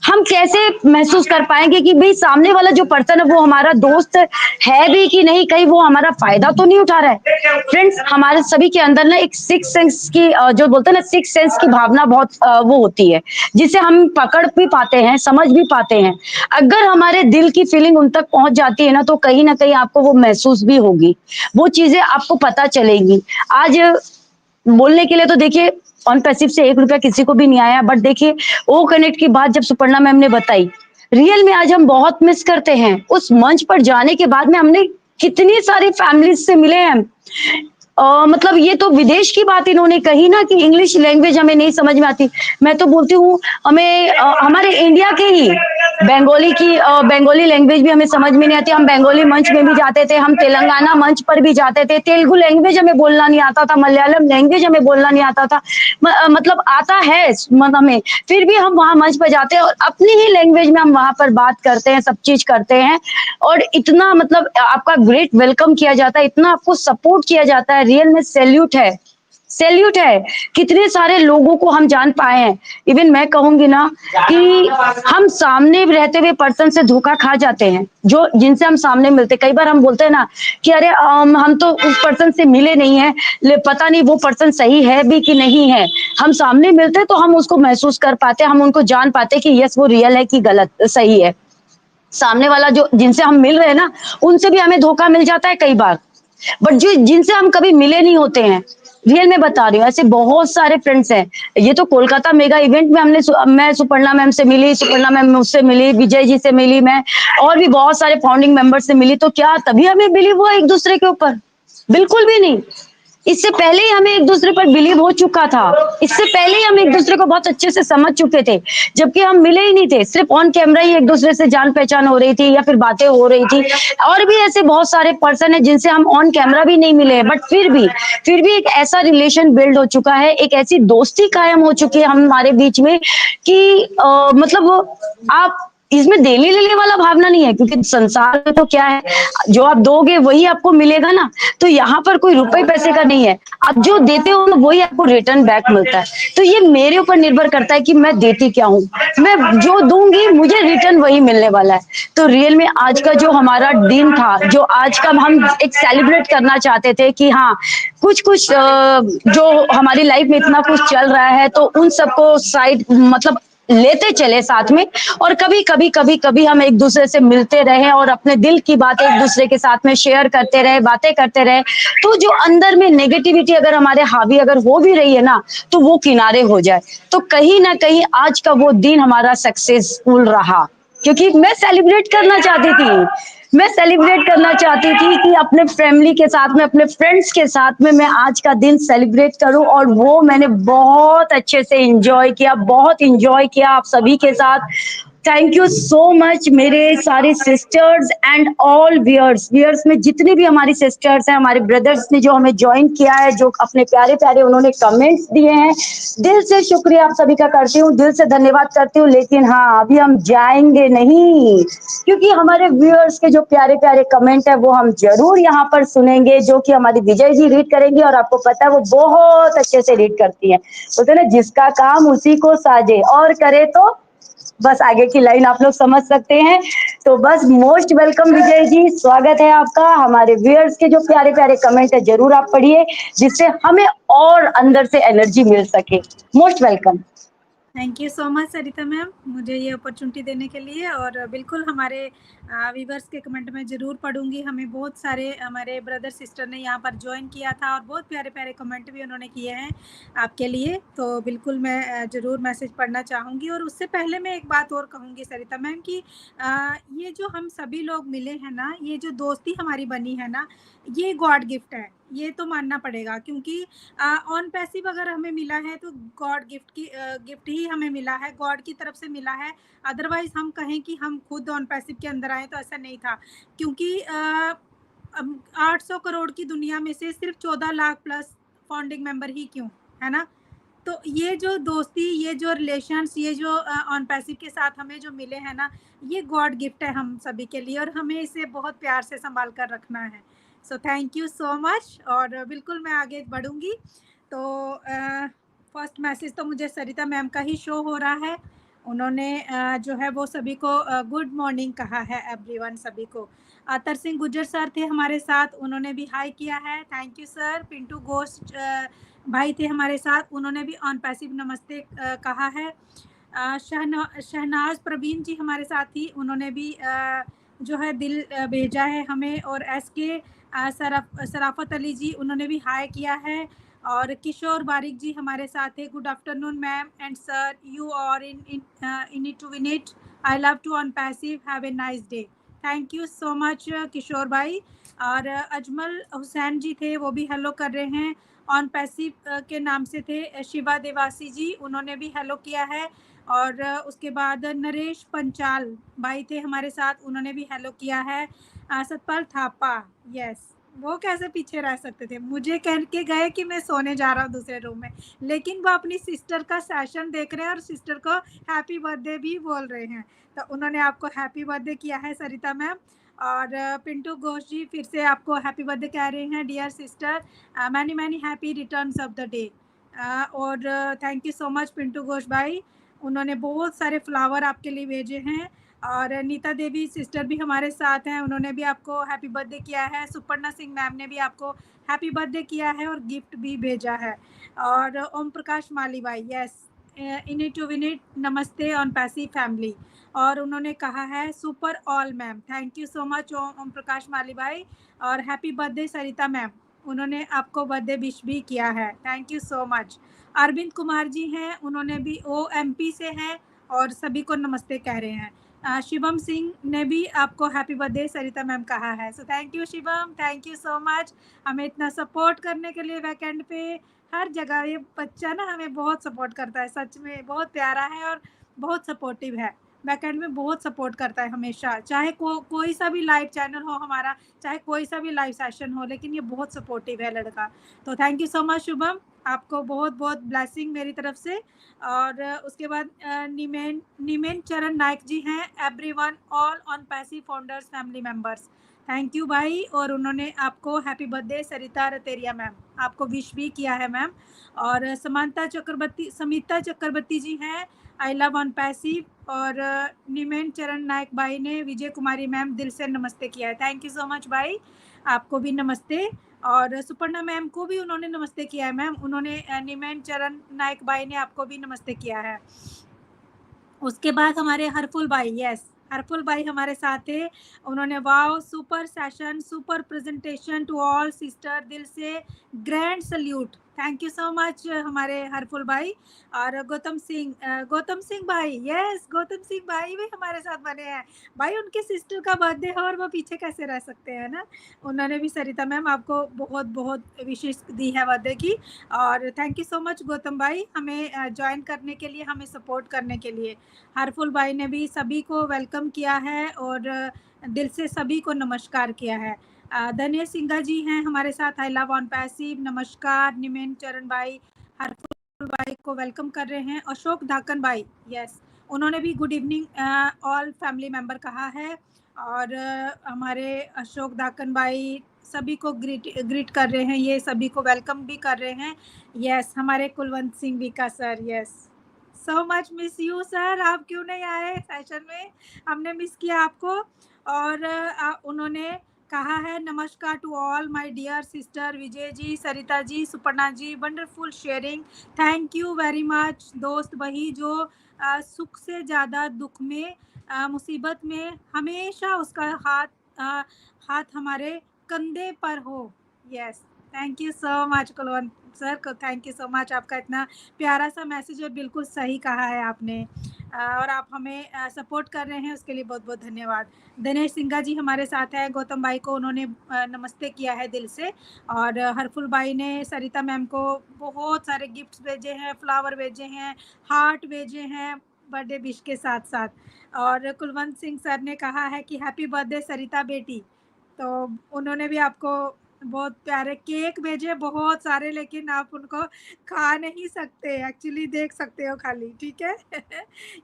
हम कैसे महसूस कर पाएंगे कि भाई सामने वाला जो पर्सन है वो हमारा दोस्त है भी कि नहीं, कहीं वो हमारा फायदा तो नहीं उठा रहा है। फ्रेंड्स, हमारे सभी के अंदर ना एक सिक्स सेंस की जो बोलते हैं ना, सिक्स सेंस की भावना बहुत वो होती है, जिसे हम पकड़ भी पाते हैं, समझ भी पाते हैं। अगर हमारे दिल की फीलिंग उन तक पहुंच जाती है ना कहीं आपको वो महसूस भी होगी, वो चीजें आपको पता चलेगी। आज बोलने के लिए तो देखिए ऑन पैसिव से 1 रुपया किसी को भी नहीं आया, बट देखिए ओ कनेक्ट की बात जब सुपर्णा मैम ने बताई, रियल में आज हम बहुत मिस करते हैं। उस मंच पर जाने के बाद में हमने कितनी सारी फैमिलीज से मिले हैं। मतलब ये तो विदेश की बात इन्होंने कही ना कि इंग्लिश लैंग्वेज हमें नहीं समझ में आती। मैं तो बोलती हूँ हमें हमारे इंडिया के ही बेंगोली लैंग्वेज भी हमें समझ में नहीं आती। हम बेंगोली मंच में भी जाते थे, हम तेलंगाना मंच पर भी जाते थे, तेलुगु लैंग्वेज हमें बोलना नहीं आता था, मलयालम लैंग्वेज हमें बोलना नहीं आता था। मतलब आता है हमें, फिर भी हम वहां मंच पर जाते हैं और अपनी ही लैंग्वेज में हम वहां पर बात करते हैं, सब चीज करते हैं। और इतना मतलब आपका ग्रेट वेलकम किया जाता है, इतना आपको सपोर्ट किया जाता है, रियल में सैल्यूट है, सैल्यूट है। कितने सारे लोगों को हम जान पाए हैं। इवन मैं कहूंगी ना कि हम सामने रहते हुए पर्सन से धोखा खा जाते हैं, जो जिनसे हम सामने मिलते। कई बार हम बोलते हैं ना कि अरे हम तो उस पर्सन से मिले नहीं है, पता नहीं वो पर्सन सही है भी कि नहीं है। हम सामने मिलते तो हम उसको महसूस कर पाते, हम उनको जान पाते कि यस वो रियल है कि गलत सही है। सामने वाला जो जिनसे हम मिल रहे हैं ना, उनसे भी हमें धोखा मिल जाता है कई बार, बट जो जिनसे हम कभी मिले नहीं होते हैं, रियल में बता रही हूँ, ऐसे बहुत सारे फ्रेंड्स हैं। ये तो कोलकाता मेगा इवेंट में मैं सुपर्णा मैम से मिली, सुपर्णा मैम मुझसे मिली, विजय जी से मिली मैं, और भी बहुत सारे फाउंडिंग मेंबर से मिली। तो क्या तभी हमें बिलीव हुआ एक दूसरे के ऊपर? बिल्कुल भी नहीं। इससे पहले ही हमें एक दूसरे पर बिलीव हो चुका था, इससे पहले ही हम एक दूसरे को बहुत अच्छे से समझ चुके थे, जबकि हम मिले ही नहीं थे। सिर्फ ऑन कैमरा ही एक दूसरे से जान पहचान हो रही थी या फिर बातें हो रही थी। और भी ऐसे बहुत सारे पर्सन है जिनसे हम ऑन कैमरा भी नहीं मिले, बट फिर भी एक ऐसा रिलेशन बिल्ड हो चुका है, एक ऐसी दोस्ती कायम हो चुकी है हमारे बीच में कि मतलब आप इसमें देने लेने वाला भावना नहीं है, क्योंकि संसार में तो क्या है, जो आप दोगे वही आपको मिलेगा ना। तो यहाँ पर कोई रुपए पैसे का नहीं है, आप जो देते हो वही आपको रिटर्न बैक मिलता है। तो ये मेरे ऊपर निर्भर करता है कि मैं देती क्या हूँ, मैं जो दूंगी मुझे रिटर्न वही मिलने वाला है। तो रियल में आज का जो हमारा दिन था, जो आज का हम एक सेलिब्रेट करना चाहते थे कि हाँ कुछ जो हमारी लाइफ में इतना कुछ चल रहा है, तो उन सबको साइड मतलब लेते चले साथ में, और कभी हम एक दूसरे से मिलते रहे और अपने दिल की बातें एक दूसरे के साथ में शेयर करते रहे, बातें करते रहे। तो जो अंदर में नेगेटिविटी अगर हमारे हावी अगर हो भी रही है ना, तो वो किनारे हो जाए। तो कहीं ना कहीं आज का वो दिन हमारा सक्सेसफुल रहा, क्योंकि मैं सेलिब्रेट करना चाहती थी कि अपने फैमिली के साथ में, अपने फ्रेंड्स के साथ में मैं आज का दिन सेलिब्रेट करूं, और वो मैंने बहुत अच्छे से बहुत एंजॉय किया आप सभी के साथ। थैंक यू सो मच मेरे सारे सिस्टर्स एंड ऑल व्यूअर्स में जितनी भी हमारी सिस्टर्स हैं, हमारे ब्रदर्स ने जो हमें ज्वाइन किया है, जो अपने प्यारे प्यारे उन्होंने कमेंट्स दिए हैं, दिल से शुक्रिया आप सभी का करती हूँ, दिल से धन्यवाद करती हूँ। लेकिन हाँ, अभी हम जाएंगे नहीं, क्योंकि हमारे व्यूअर्स के जो प्यारे प्यारे कमेंट है वो हम जरूर यहाँ पर सुनेंगे, जो कि हमारी विजय जी रीड करेंगी। और आपको पता है वो बहुत अच्छे से रीड करती है, बोलते ना जिसका काम उसी को साजे, और करे तो बस आगे की लाइन आप लोग समझ सकते हैं। तो बस मोस्ट वेलकम विजय जी, स्वागत है आपका। हमारे व्यूअर्स के जो प्यारे प्यारे कमेंट है जरूर आप पढ़िए, जिससे हमें और अंदर से एनर्जी मिल सके। Most welcome. Thank you so much Sarita ma'am, मुझे ये अपॉर्चुनिटी देने के लिए। और बिल्कुल हमारे व्यूवर्स के कमेंट में ज़रूर पढ़ूंगी। हमें बहुत सारे हमारे ब्रदर सिस्टर ने यहाँ पर ज्वाइन किया था और बहुत प्यारे प्यारे कमेंट भी उन्होंने किए हैं आपके लिए, तो बिल्कुल मैं ज़रूर मैसेज पढ़ना चाहूँगी। और उससे पहले मैं एक बात और कहूँगी सरिता मैम कि ये जो हम सभी लोग मिले हैं ना, ये जो दोस्ती हमारी बनी है ना, ये गॉड गिफ्ट है, ये तो मानना पड़ेगा। क्योंकि ऑन पैसिव अगर हमें मिला है तो गॉड गिफ्ट ही हमें मिला है, गॉड की तरफ से मिला है। अदरवाइज हम कहें कि हम खुद ऑन पैसिव के अंदर आए तो ऐसा नहीं था। क्योंकि 800 करोड़ की दुनिया में से सिर्फ 14 लाख प्लस फाउंडिंग मेंबर ही क्यों, है ना। तो ये जो दोस्ती, ये जो रिलेशंस, ये जो ऑन पैसिव के साथ हमें जो मिले हैं ना, ये गॉड गिफ्ट है हम सभी के लिए, और हमें इसे बहुत प्यार से संभाल कर रखना है। So thank you so much. और बिल्कुल मैं आगे बढ़ूंगी। तो फर्स्ट मैसेज तो मुझे सरिता मैम का ही शो हो रहा है। उन्होंने जो है वो सभी को गुड मॉर्निंग कहा है एवरीवन, सभी को। अतर सिंह गुज्जर सर थे हमारे साथ, उन्होंने भी हाई किया है, thank you sir. Pintu Ghosh भाई थे हमारे साथ, उन्होंने भी ऑन पैसिव नमस्ते कहा है। शहनाज प्रवीण जी हमारे साथ ही, उन्होंने भी जो है दिल भेजा है हमें। और SK सराफत अली जी, उन्होंने भी हाई किया है। और किशोर बारिक जी हमारे साथ है, good afternoon ma'am and sir, you are in it to win it, I love to on passive, have a nice day. Thank you so much Kishore भाई। और अजमल हुसैन जी थे, वो भी हेलो कर रहे हैं, ऑन पैसिव के नाम से थे। शिवा देवासी जी, उन्होंने भी हेलो किया है। और उसके बाद नरेश पंचाल भाई थे हमारे साथ, उन्होंने भी हेलो किया है। सतपाल थापा, यस, वो कैसे पीछे रह सकते थे, मुझे कह के गए कि मैं सोने जा रहा हूँ दूसरे रूम में, लेकिन वो अपनी सिस्टर का सेशन देख रहे हैं और सिस्टर को हैप्पी बर्थडे भी बोल रहे हैं। तो उन्होंने आपको हैप्पी बर्थडे किया है सरिता मैम। और पिंटू घोष जी फिर से आपको हैप्पी बर्थडे कह रहे हैं, dear sister, many many happy returns of the day. और thank you so much Pintu Ghosh भाई, उन्होंने बहुत सारे फ्लावर आपके लिए भेजे हैं। और नीता देवी सिस्टर भी हमारे साथ हैं, उन्होंने भी आपको हैप्पी बर्थडे किया है। सुपर्णा सिंह मैम ने भी आपको हैप्पी बर्थडे किया है और गिफ्ट भी भेजा है। और ओम प्रकाश माली भाई, yes, in it to win it, नमस्ते ऑन पैसिव फैमिली। और उन्होंने कहा है super all ma'am, thank you so much Om Prakash Mali भाई। और हैप्पी बर्थडे सरिता मैम, उन्होंने आपको बर्थडे विश भी किया है, thank you so much. Arvind Kumar ji हैं, उन्होंने भी OMP से हैं और सभी को नमस्ते कह रहे हैं। शिवम सिंह ने भी आपको हैप्पी बर्थडे सरिता मैम कहा है। So thank you Shivam, thank you so much हमें इतना सपोर्ट करने के लिए। वीकेंड पे हर जगह ये बच्चा ना हमें बहुत सपोर्ट करता है, सच में बहुत प्यारा है और बहुत सपोर्टिव है। बैकएंड में बहुत सपोर्ट करता है हमेशा, चाहे कोई सा भी लाइव चैनल हो हमारा, चाहे कोई सा भी लाइव सेशन हो, लेकिन ये बहुत सपोर्टिव है लड़का। तो thank you so much Shubham, आपको बहुत बहुत ब्लेसिंग मेरी तरफ से। और उसके बाद निमेन चरण नायक जी हैं, everyone all on passive founders family members, thank you भाई। और उन्होंने आपको हैप्पी बर्थडे सरिता रतेरिया मैम, आपको विश भी किया है मैम। और समिता चक्रवर्ती जी हैं, आई लव ऑन पैसिव। और निमेन चरण नायक भाई ने विजय कुमारी मैम दिल से नमस्ते किया है, थैंक यू सो मच भाई, आपको भी नमस्ते। और सुपर्णा मैम को भी उन्होंने नमस्ते किया है मैम, उन्होंने निमेन चरण नायक भाई ने आपको भी नमस्ते किया है। उसके बाद हमारे हरफुल भाई, यस, हरफुल भाई हमारे साथ थे, उन्होंने wow super session, super presentation to all sister, दिल से grand salute, thank you so much हमारे हरफुल भाई। और गौतम सिंह भाई, यस, गौतम सिंह भाई भी हमारे साथ बने हैं भाई, उनके सिस्टर का बर्थडे है और वो पीछे कैसे रह सकते हैं ना। उन्होंने भी सरिता मैम आपको बहुत बहुत विशेष दी है बर्थडे की। और thank you so much Gautam भाई, हमें ज्वाइन करने के लिए, हमें सपोर्ट करने के लिए। हरफुल भाई ने भी सभी को वेलकम किया है और दिल से सभी को नमस्कार किया है। धन्य सिंघा जी हैं हमारे साथ, आई लव ऑन पैसिव, नमस्कार। निमेन चरण भाई हरफुल भाई को वेलकम कर रहे हैं। अशोक धाकन भाई, यस, उन्होंने भी good evening all family member कहा है। और हमारे अशोक धाकन भाई सभी को ग्रीट कर रहे हैं, ये सभी को वेलकम भी कर रहे हैं। यस, हमारे कुलवंत सिंह विका sir, yes, so much miss you sir, आप क्यों नहीं आए सेशन में, हमने मिस किया आपको। और उन्होंने कहा है नमस्कार to all my dear sister Vijay ji, Sarita ji, Suparna ji, wonderful sharing, thank you very much. दोस्त वही जो सुख से ज़्यादा दुख में, मुसीबत में हमेशा उसका हाथ हमारे कंधे पर हो। Yes, thank you so much Kulwant sir को, थैंक यू सो मच। आपका इतना प्यारा सा मैसेज और बिल्कुल सही कहा है आपने, और आप हमें सपोर्ट कर रहे हैं उसके लिए बहुत बहुत धन्यवाद। दिनेश सिंघा जी हमारे साथ हैं, गौतम भाई को उन्होंने नमस्ते किया है दिल से, और हरफुल भाई ने सरिता मैम को बहुत सारे गिफ्ट्स भेजे हैं, फ्लावर भेजे हैं, हार्ट भेजे हैं बर्थडे विश के साथ साथ। और कुलवंत सिंह सर ने कहा है कि हैप्पी बर्थडे सरिता बेटी, तो उन्होंने भी आपको बहुत प्यारे केक भेजे बहुत सारे, लेकिन आप उनको खा नहीं सकते, एक्चुअली देख सकते हो खाली, ठीक है।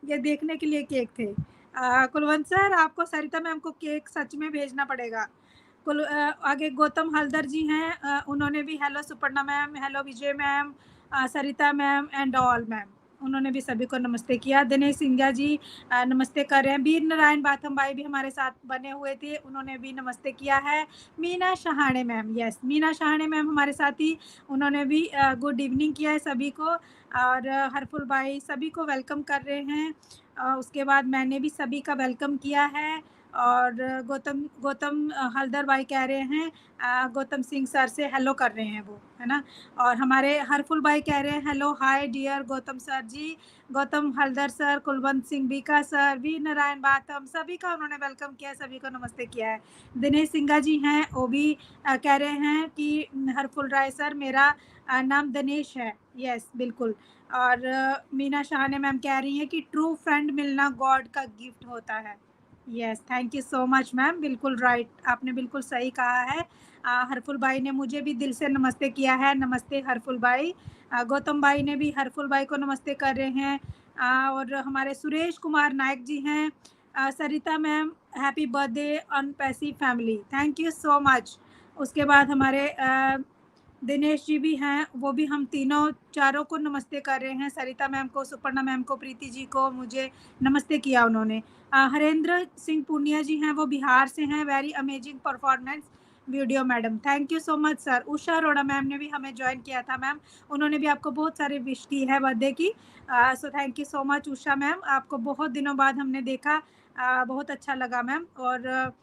ये देखने के लिए केक थे। कुलवंत सर आपको सरिता मैम को केक सच में भेजना पड़ेगा। आगे गौतम हल्दर जी हैं, उन्होंने भी hello Suparna ma'am, hello Vijay ma'am, Sarita ma'am and all ma'am, उन्होंने भी सभी को नमस्ते किया। दिनेश सिंघा जी नमस्ते कर रहे हैं। वीर नारायण बाथम भाई भी हमारे साथ बने हुए थे, उन्होंने भी नमस्ते किया है। मीना शहाणे मैम, यस मीना शहाणे मैम हमारे साथ ही, उन्होंने भी गुड इवनिंग किया है सभी को। और हरफुल भाई सभी को वेलकम कर रहे हैं। उसके बाद मैंने भी सभी का वेलकम किया है। और गौतम हल्दर भाई कह रहे हैं गौतम सिंह सर से हेलो कर रहे हैं वो, है ना। और हमारे हरफुल भाई कह रहे हैं hello hi dear Gautam sir ji, Gautam Haldar sir, Kulwant Singh Bika sir, Veer Narayan Batham, सभी का उन्होंने वेलकम किया है, सभी को नमस्ते किया है। दिनेश सिंघा जी हैं, वो भी कह रहे हैं कि हरफुल राय सर मेरा नाम दिनेश है, यस बिल्कुल। और मीना शाहने मैम कह रही हैं कि ट्रू फ्रेंड मिलना गॉड का गिफ्ट होता है। Yes, thank you so much ma'am, बिल्कुल राइट, आपने बिल्कुल सही कहा है। हरफुल भाई ने मुझे भी दिल से नमस्ते किया है, नमस्ते हरफुल भाई। गौतम भाई ने भी हरफुल भाई को नमस्ते कर रहे हैं। और हमारे सुरेश कुमार नायक जी हैं, Sarita ma'am happy birthday on passive family, thank you so much. उसके बाद हमारे दिनेश जी भी हैं, वो भी हम तीनों चारों को नमस्ते कर रहे हैं, सरिता मैम को, सुपर्णा मैम को, प्रीति जी को, मुझे नमस्ते किया उन्होंने। हरेंद्र सिंह पुनिया जी हैं, वो बिहार से हैं, very amazing performance video madam, thank you so much sir. Usha Arora ma'am ने भी हमें ज्वाइन किया था मैम, उन्होंने भी आपको बहुत सारी विश की है बर्थडे की, so thank you so much Usha ma'am, आपको बहुत दिनों बाद हमने देखा, बहुत अच्छा लगा मैम। और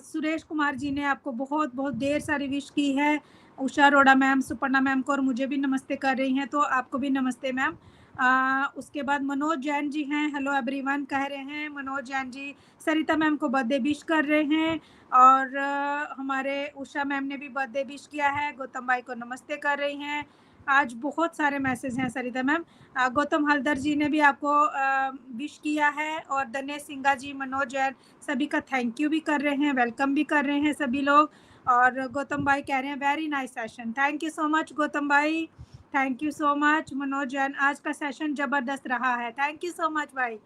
सुरेश कुमार जी ने आपको बहुत बहुत ढेर सारी विश की है, उषा अरोड़ा मैम, सुपर्णा मैम को और मुझे भी नमस्ते कर रही हैं, तो आपको भी नमस्ते मैम। उसके बाद मनोज जैन जी हैं, हेलो एवरीवन कह रहे हैं, मनोज जैन जी सरिता मैम को बर्थडे विश कर रहे हैं। और हमारे उषा मैम ने भी बर्थडे विश किया है, गौतम भाई को नमस्ते कर रही हैं। आज बहुत सारे मैसेज हैं सरिता मैम। गौतम हल्दर जी ने भी आपको विश किया है, और दिनेश सिंघा जी, मनोज जैन, सभी का थैंक यू भी कर रहे हैं, वेलकम भी कर रहे हैं सभी लोग। और गौतम भाई कह रहे हैं very nice session, thank you so much Gautam भाई, thank you so much. Manoj Jain, आज का सेशन ज़बरदस्त रहा है, थैंक यू सो मच भाई।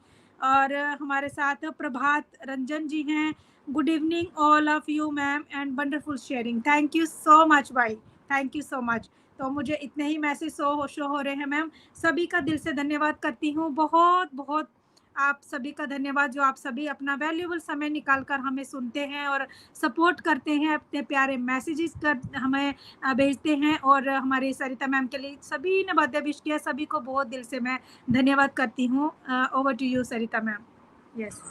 और हमारे साथ प्रभात रंजन जी हैं, good evening all of you ma'am and wonderful sharing, thank you so much भाई, थैंक यू सो मच। तो मुझे इतने ही मैसेज शो हो रहे हैं मैम, सभी का दिल से धन्यवाद करती हूँ, बहुत बहुत आप सभी का धन्यवाद, जो आप सभी अपना वैल्यूएबल समय निकाल कर हमें सुनते हैं और सपोर्ट करते हैं, अपने प्यारे मैसेजेस कर हमें भेजते हैं। और हमारी सरिता मैम के लिए सभी ने बर्थडे विश किया, सभी को बहुत दिल से मैं धन्यवाद करती हूँ। Over to you Sarita ma'am. Yes,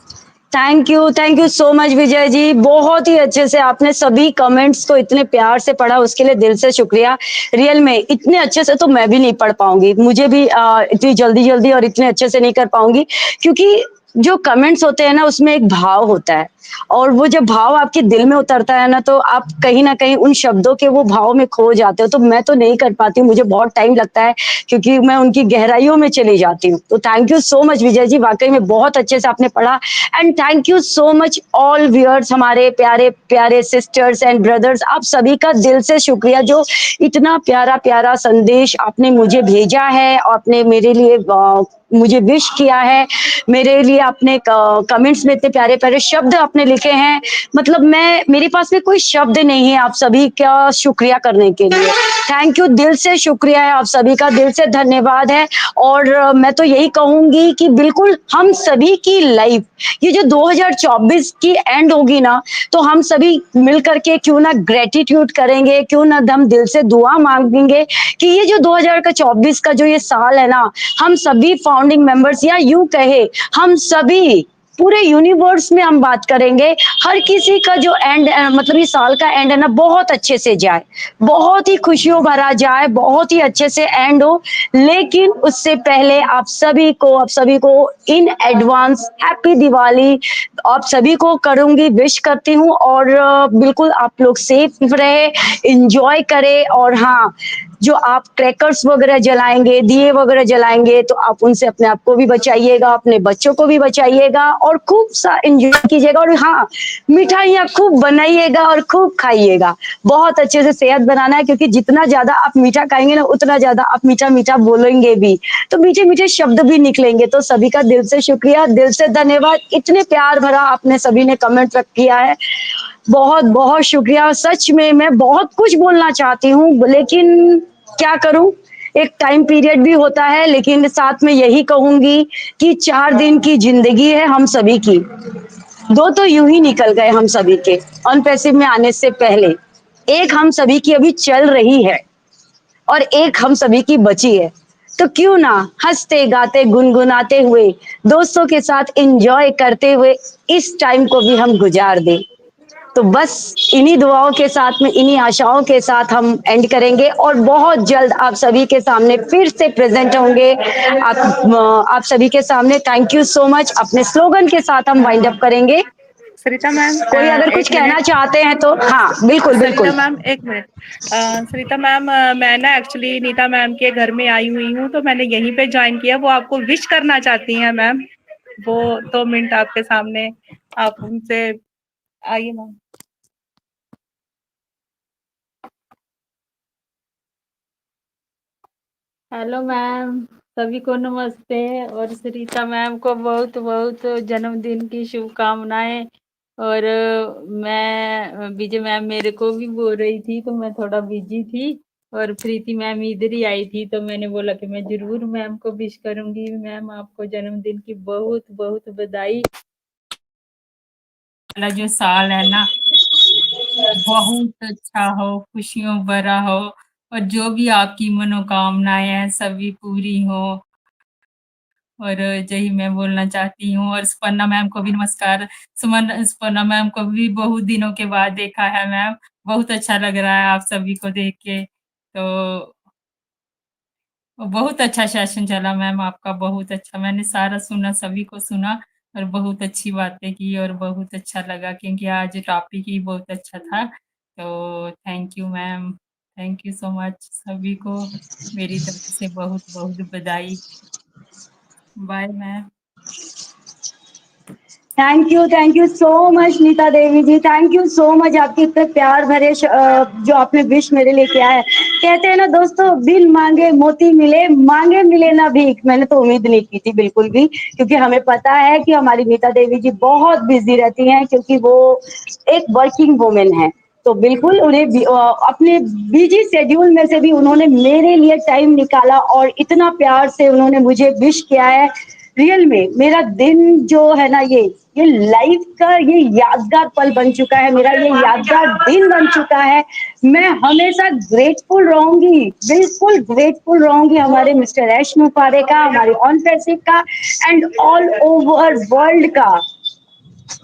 thank you so much Vijay ji, बहुत ही अच्छे से आपने सभी कमेंट्स को इतने प्यार से पढ़ा, उसके लिए दिल से शुक्रिया। रियल में इतने अच्छे से तो मैं भी नहीं पढ़ पाऊंगी, मुझे भी इतनी जल्दी जल्दी और इतने अच्छे से नहीं कर पाऊंगी, क्योंकि जो कमेंट्स होते हैं ना उसमें एक भाव होता है, और वो जब भाव आपके दिल में उतरता है ना, तो आप कहीं ना कहीं उन शब्दों के वो भाव में खो जाते हो। तो मैं तो नहीं कर पाती, मुझे बहुत टाइम लगता है, क्योंकि मैं उनकी गहराइयों में चली जाती हूँ। तो thank you so much Vijay जी, वाकई में बहुत अच्छे से आपने पढ़ा। And thank you so much all viewers, हमारे प्यारे प्यारे सिस्टर्स एंड ब्रदर्स, आप सभी का दिल से शुक्रिया, जो इतना प्यारा प्यारा संदेश आपने मुझे भेजा है, आपने मेरे लिए मुझे विश किया है, मेरे लिए आपने कमेंट्स में इतने प्यारे प्यारे शब्द आपने लिखे हैं, मतलब मेरे पास में कोई शब्द नहीं है आप सभी का शुक्रिया करने के लिए। थैंक यू, दिल से शुक्रिया है आप सभी का, दिल से धन्यवाद है। और मैं तो यही कहूंगी कि बिल्कुल हम सभी की लाइफ, ये जो 2024 की एंड होगी ना, तो हम सभी मिल करके क्यों ना ग्रेटिट्यूड करेंगे, क्यों ना हम दिल से दुआ मांगेंगे कि ये जो 2024 का जो ये साल है ना, हम सभी फाउंडिंग मेंबर्स, या यूं कहे हम सभी पूरे यूनिवर्स में हम बात करेंगे, हर किसी का जो एंड, मतलब ये साल का एंड है ना, बहुत अच्छे से जाए, बहुत ही खुशियों भरा जाए, बहुत ही अच्छे से एंड हो। लेकिन उससे पहले आप सभी को इन एडवांस हैप्पी दिवाली आप सभी को करूंगी, विश करती हूँ। और बिल्कुल आप लोग सेफ रहे, इंजॉय करें। और हाँ, जो आप क्रैकर्स वगैरह जलाएंगे, दिए वगैरह जलाएंगे, तो आप उनसे अपने आप को भी बचाइएगा, अपने बच्चों को भी बचाइएगा, और खूब सा एंजॉय कीजिएगा। और हाँ, मिठाइयाँ खूब बनाइएगा और खूब खाइएगा। बहुत अच्छे से सेहत बनाना है, क्योंकि जितना ज्यादा आप मीठा खाएंगे ना, उतना ज्यादा आप मीठा मीठा बोलेंगे भी, तो मीठे मीठे शब्द भी निकलेंगे। तो सभी का दिल से शुक्रिया, दिल से धन्यवाद। इतने प्यार भरा आपने सभी ने कमेंट रख किया है, बहुत बहुत शुक्रिया। सच में मैं बहुत कुछ बोलना चाहती हूँ, लेकिन क्या करूं, एक टाइम पीरियड भी होता है। लेकिन साथ में यही कहूंगी कि 4 दिन की जिंदगी है हम सभी की, 2 तो यूं ही निकल गए हम सभी के ऑन पैसिव में आने से पहले, एक हम सभी की अभी चल रही है और एक हम सभी की बची है। तो क्यों ना हंसते गाते गुनगुनाते हुए, दोस्तों के साथ एंजॉय करते हुए इस टाइम को भी हम गुजार दें। तो बस इन्हीं दुआओं के साथ में, इन्हीं आशाओं के साथ हम एंड करेंगे, और बहुत जल्द आप सभी के सामने फिर से प्रेजेंट होंगे, आप सभी के सामने। Thank you so much. अपने स्लोगन के साथ हम वाइंड अप करेंगे। सरिता मैम, कोई अगर कुछ एक कहना मिनट। चाहते हैं तो हाँ, बिल्कुल सरिता बिल्कुल। मैम, एक मिनट। सरिता मैम, मैं ना एक्चुअली नीता मैम के घर में आई हुई हूँ, तो मैंने यहीं पे ज्वाइन किया। वो आपको विश करना चाहती हैं मैम, वो 2 मिनट आपके सामने, आप उनसे आइए मैम। हेलो मैम, सभी को नमस्ते। और सरिता मैम को बहुत बहुत जन्मदिन की शुभकामनाएं। और मैं विजय मैम मेरे को भी बोल रही थी, तो मैं थोड़ा बिजी थी, और प्रीति मैम इधर ही आई थी, तो मैंने बोला कि मैं जरूर मैम को विश करूंगी। मैम, आपको जन्मदिन की बहुत बहुत बधाई। वाला जो साल है ना, बहुत अच्छा हो, खुशियों भरा हो, और जो भी आपकी मनोकामनाएं हैं सभी पूरी हो। और यही मैं बोलना चाहती हूँ। और सुपर्णा मैम को भी नमस्कार। सुपर्णा मैम को भी बहुत दिनों के बाद देखा है मैम, बहुत अच्छा लग रहा है आप सभी को देख के। तो बहुत अच्छा सेशन चला मैम आपका, बहुत अच्छा। मैंने सारा सुना, सभी को सुना, और बहुत अच्छी बातें की, और बहुत अच्छा लगा, क्योंकि आज टॉपिक ही बहुत अच्छा था। तो thank you ma'am, thank you so much. सभी को मेरी तरफ से बहुत बहुत बधाई। Bye ma'am. Thank you so much Neeta Devi ji, thank you so much. आपके इतने प्यार भरे जो आपने विश मेरे लिए किया है। कहते हैं ना दोस्तों, बिन मांगे मोती मिले, मांगे मिले ना भीख। मैंने तो उम्मीद नहीं की थी बिल्कुल भी, क्योंकि हमें पता है कि हमारी नीता देवी जी बहुत बिजी रहती हैं, क्योंकि वो एक वर्किंग वुमेन है। तो बिल्कुल उन्हें अपने बिजी शेड्यूल में से भी उन्होंने मेरे लिए टाइम निकाला, और इतना प्यार से उन्होंने मुझे विश किया है। रियल में मेरा दिन जो है ना, ये लाइफ का ये यादगार पल बन चुका है, मेरा ये यादगार दिन बन चुका है। मैं हमेशा ग्रेटफुल रहूंगी, बिल्कुल ग्रेटफुल रहूंगी हमारे मिस्टर ऐश मुफारे का, हमारे ऑन पैसिव का, एंड ऑल ओवर वर्ल्ड का।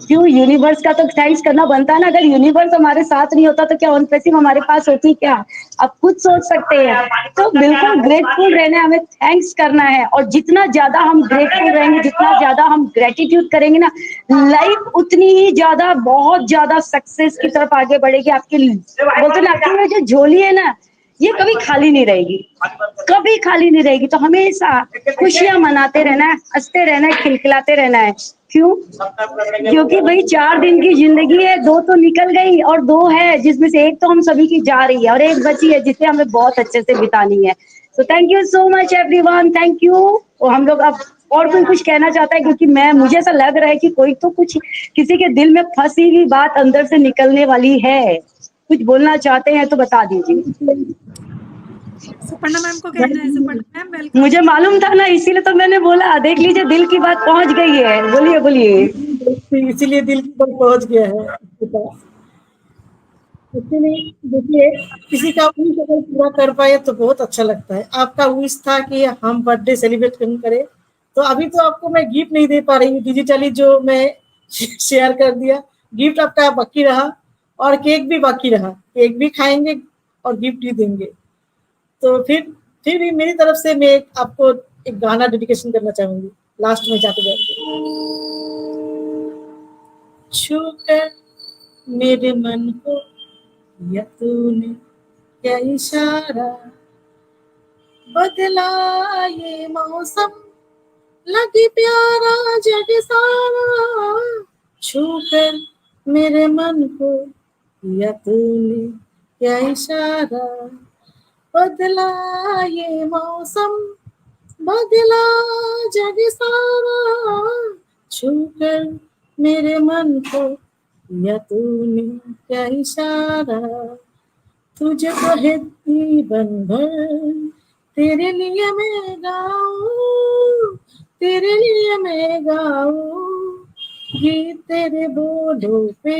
क्यों, यूनिवर्स का तो थैंक्स करना बनता है ना। अगर यूनिवर्स हमारे साथ नहीं होता तो क्या ऑन पैसिव हमारे पास होती क्या, आप खुद सोच सकते हैं। तो बिल्कुल ग्रेटफुल रहना है, हमें थैंक्स करना है। और जितना ज्यादा हम ग्रेटफुल रहेंगे, जितना ज्यादा हम ग्रेटिट्यूड करेंगे ना, लाइफ उतनी ही ज्यादा, बहुत ज्यादा सक्सेस की तरफ आगे बढ़ेगी। आपकी बोलते ना, आपकी जो झोली है ना, ये कभी खाली नहीं रहेगी, कभी खाली नहीं रहेगी। तो हमेशा खुशियां मनाते रहना है, हंसते रहना है, खिलखिलाते रहना है। क्यों, क्योंकि भाई 4 दिन की जिंदगी है, 2 तो निकल गई और 2 है, जिसमें से एक तो हम सभी की जा रही है, और एक बची है जिसे हमें बहुत अच्छे से बितानी है। So thank you so much everyone, thank you. और हम लोग अब, और कोई कुछ कहना चाहता है, क्योंकि मुझे ऐसा लग रहा है कि कोई तो कुछ किसी के दिल में फंसी हुई बात अंदर से निकलने वाली है। कुछ बोलना चाहते हैं तो बता दीजिए। सुपर्णा मैम को कहना है। Suparna ma'am welcome. मुझे मालूम था ना, इसीलिए तो मैंने बोला। देख लीजिए, दिल की बात पहुंच गई है। बोलिए बोलिए। इसीलिए दिल की तरफ पहुंच गया है आपके पास। इसीलिए देखिए, किसी का विश अगर पूरा कर पाए तो बहुत अच्छा लगता है। आपका विश था कि हम बर्थडे सेलिब्रेट करें, तो अभी तो आपको मैं गिफ्ट नहीं दे पा रही हूँ डिजिटली, जो मैं शेयर कर दिया। गिफ्ट आपका बाकी रहा और केक भी बाकी रहा। केक भी खाएंगे और गिफ्ट भी देंगे। तो फिर भी मेरी तरफ से मैं आपको एक गाना डेडिकेशन करना चाहूंगी लास्ट में जाते जाते। छूकर मेरे मन को या तूने क्या इशारा, बदला ये मौसम, लगी प्यारा जग सारा। छूकर मेरे मन को या तूने क्या इशारा, बदला ये मौसम, बदला जग सारा। छूकर मेरे मन को या तूने क्या इशारा, तुझे तो है जीवन भर तेरे लिए मैं गाऊं, तेरे लिए मैं गाऊं। गीत तेरे बोलों पे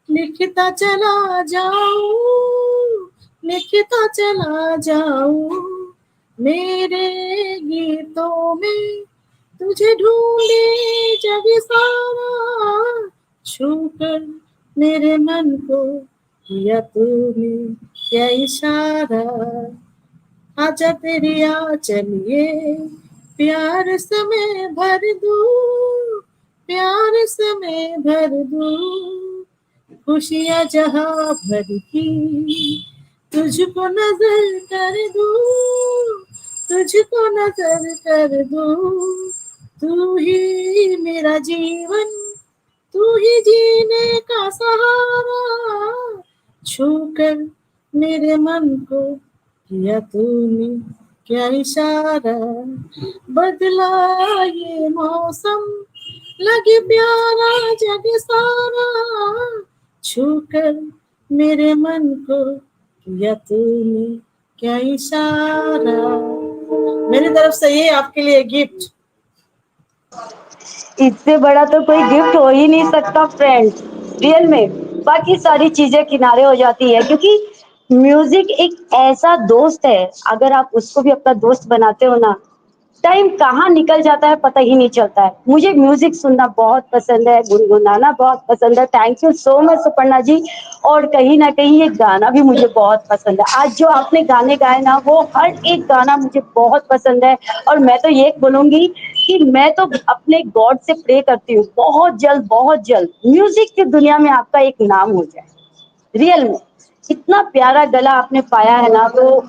लिखता चला जाऊं, लिखता चला जाऊं। मेरे गीतों में तुझे ढूंढे जग सारा। छूकर मेरे मन को किया तूने क्या इशारा, आजा तेरी आ चलिए, प्यार से मैं भर दूं, प्यार से मैं भर दूं। खुशियाँ जहाँ भर की तुझको नजर कर दूं, तुझको नजर कर दूं। तू ही मेरा जीवन, तू ही जीने का सहारा। छूकर मेरे मन को किया तूने क्या इशारा, बदला ये मौसम, लगे प्यारा जग सारा। छूकर मेरे मन को किया तूने क्या इशारा। मेरी तरफ से ये आपके लिए गिफ्ट। इससे बड़ा तो कोई गिफ्ट हो ही नहीं सकता फ्रेंड्स, रियल में। बाकी सारी चीजें किनारे हो जाती है, क्योंकि म्यूजिक एक ऐसा दोस्त है, अगर आप उसको भी अपना दोस्त बनाते हो ना, टाइम कहाँ निकल जाता है पता ही नहीं चलता है। मुझे म्यूजिक सुनना बहुत पसंद है, गुनगुनाना बहुत पसंद है। Thank you so much Suparna ji. और कहीं ना कहीं ये गाना भी मुझे बहुत पसंद है। आज जो आपने गाने गाए ना, वो हर एक गाना मुझे बहुत पसंद है। और मैं तो ये बोलूंगी कि मैं तो अपने गॉड से प्रे करती हूँ, बहुत जल्द म्यूजिक की दुनिया में आपका एक नाम हो जाए। रियल में इतना प्यारा गला आपने पाया है ना, तो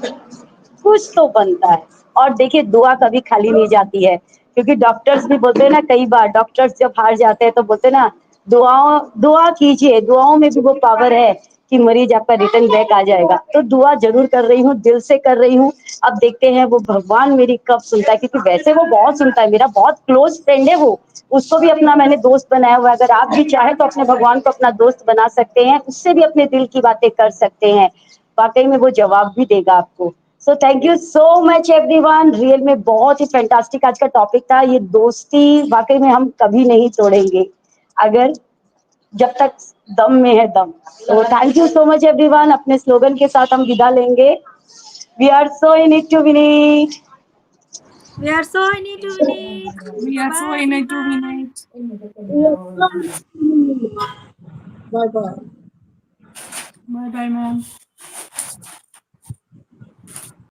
कुछ तो बनता है। और देखिए, दुआ कभी खाली नहीं जाती है, क्योंकि डॉक्टर्स भी बोलते हैं ना, कई बार डॉक्टर्स जब हार जाते हैं तो बोलते हैं ना, दुआ कीजिए, दुआओं में भी वो पावर है कि मरीज आपका रिटर्न बैक आ जाएगा। तो दुआ जरूर कर रही हूँ, दिल से कर रही हूँ। अब देखते हैं वो भगवान मेरी कब सुनता है, क्योंकि वैसे वो बहुत सुनता है, मेरा बहुत क्लोज फ्रेंड है वो। उसको भी अपना मैंने दोस्त बनाया हुआ है। अगर आप भी चाहे तो अपने भगवान को अपना दोस्त बना सकते हैं, उससे भी अपने दिल की बातें कर सकते हैं। वाकई में वो जवाब भी देगा आपको। So thank you so much everyone. Real में बहुत ही फैंटास्टिक आज का टॉपिक था। ये दोस्ती वाकई में हम कभी नहीं तोड़ेंगे, अगर जब तक दम में है दम। तो thank you so much everyone. अपने स्लोगन के साथ हम विदा लेंगे। We are so in it to win it. We are so in it to win it. We are so Bye in it to win everyone. it. Bye bye. Bye bye, ma'am.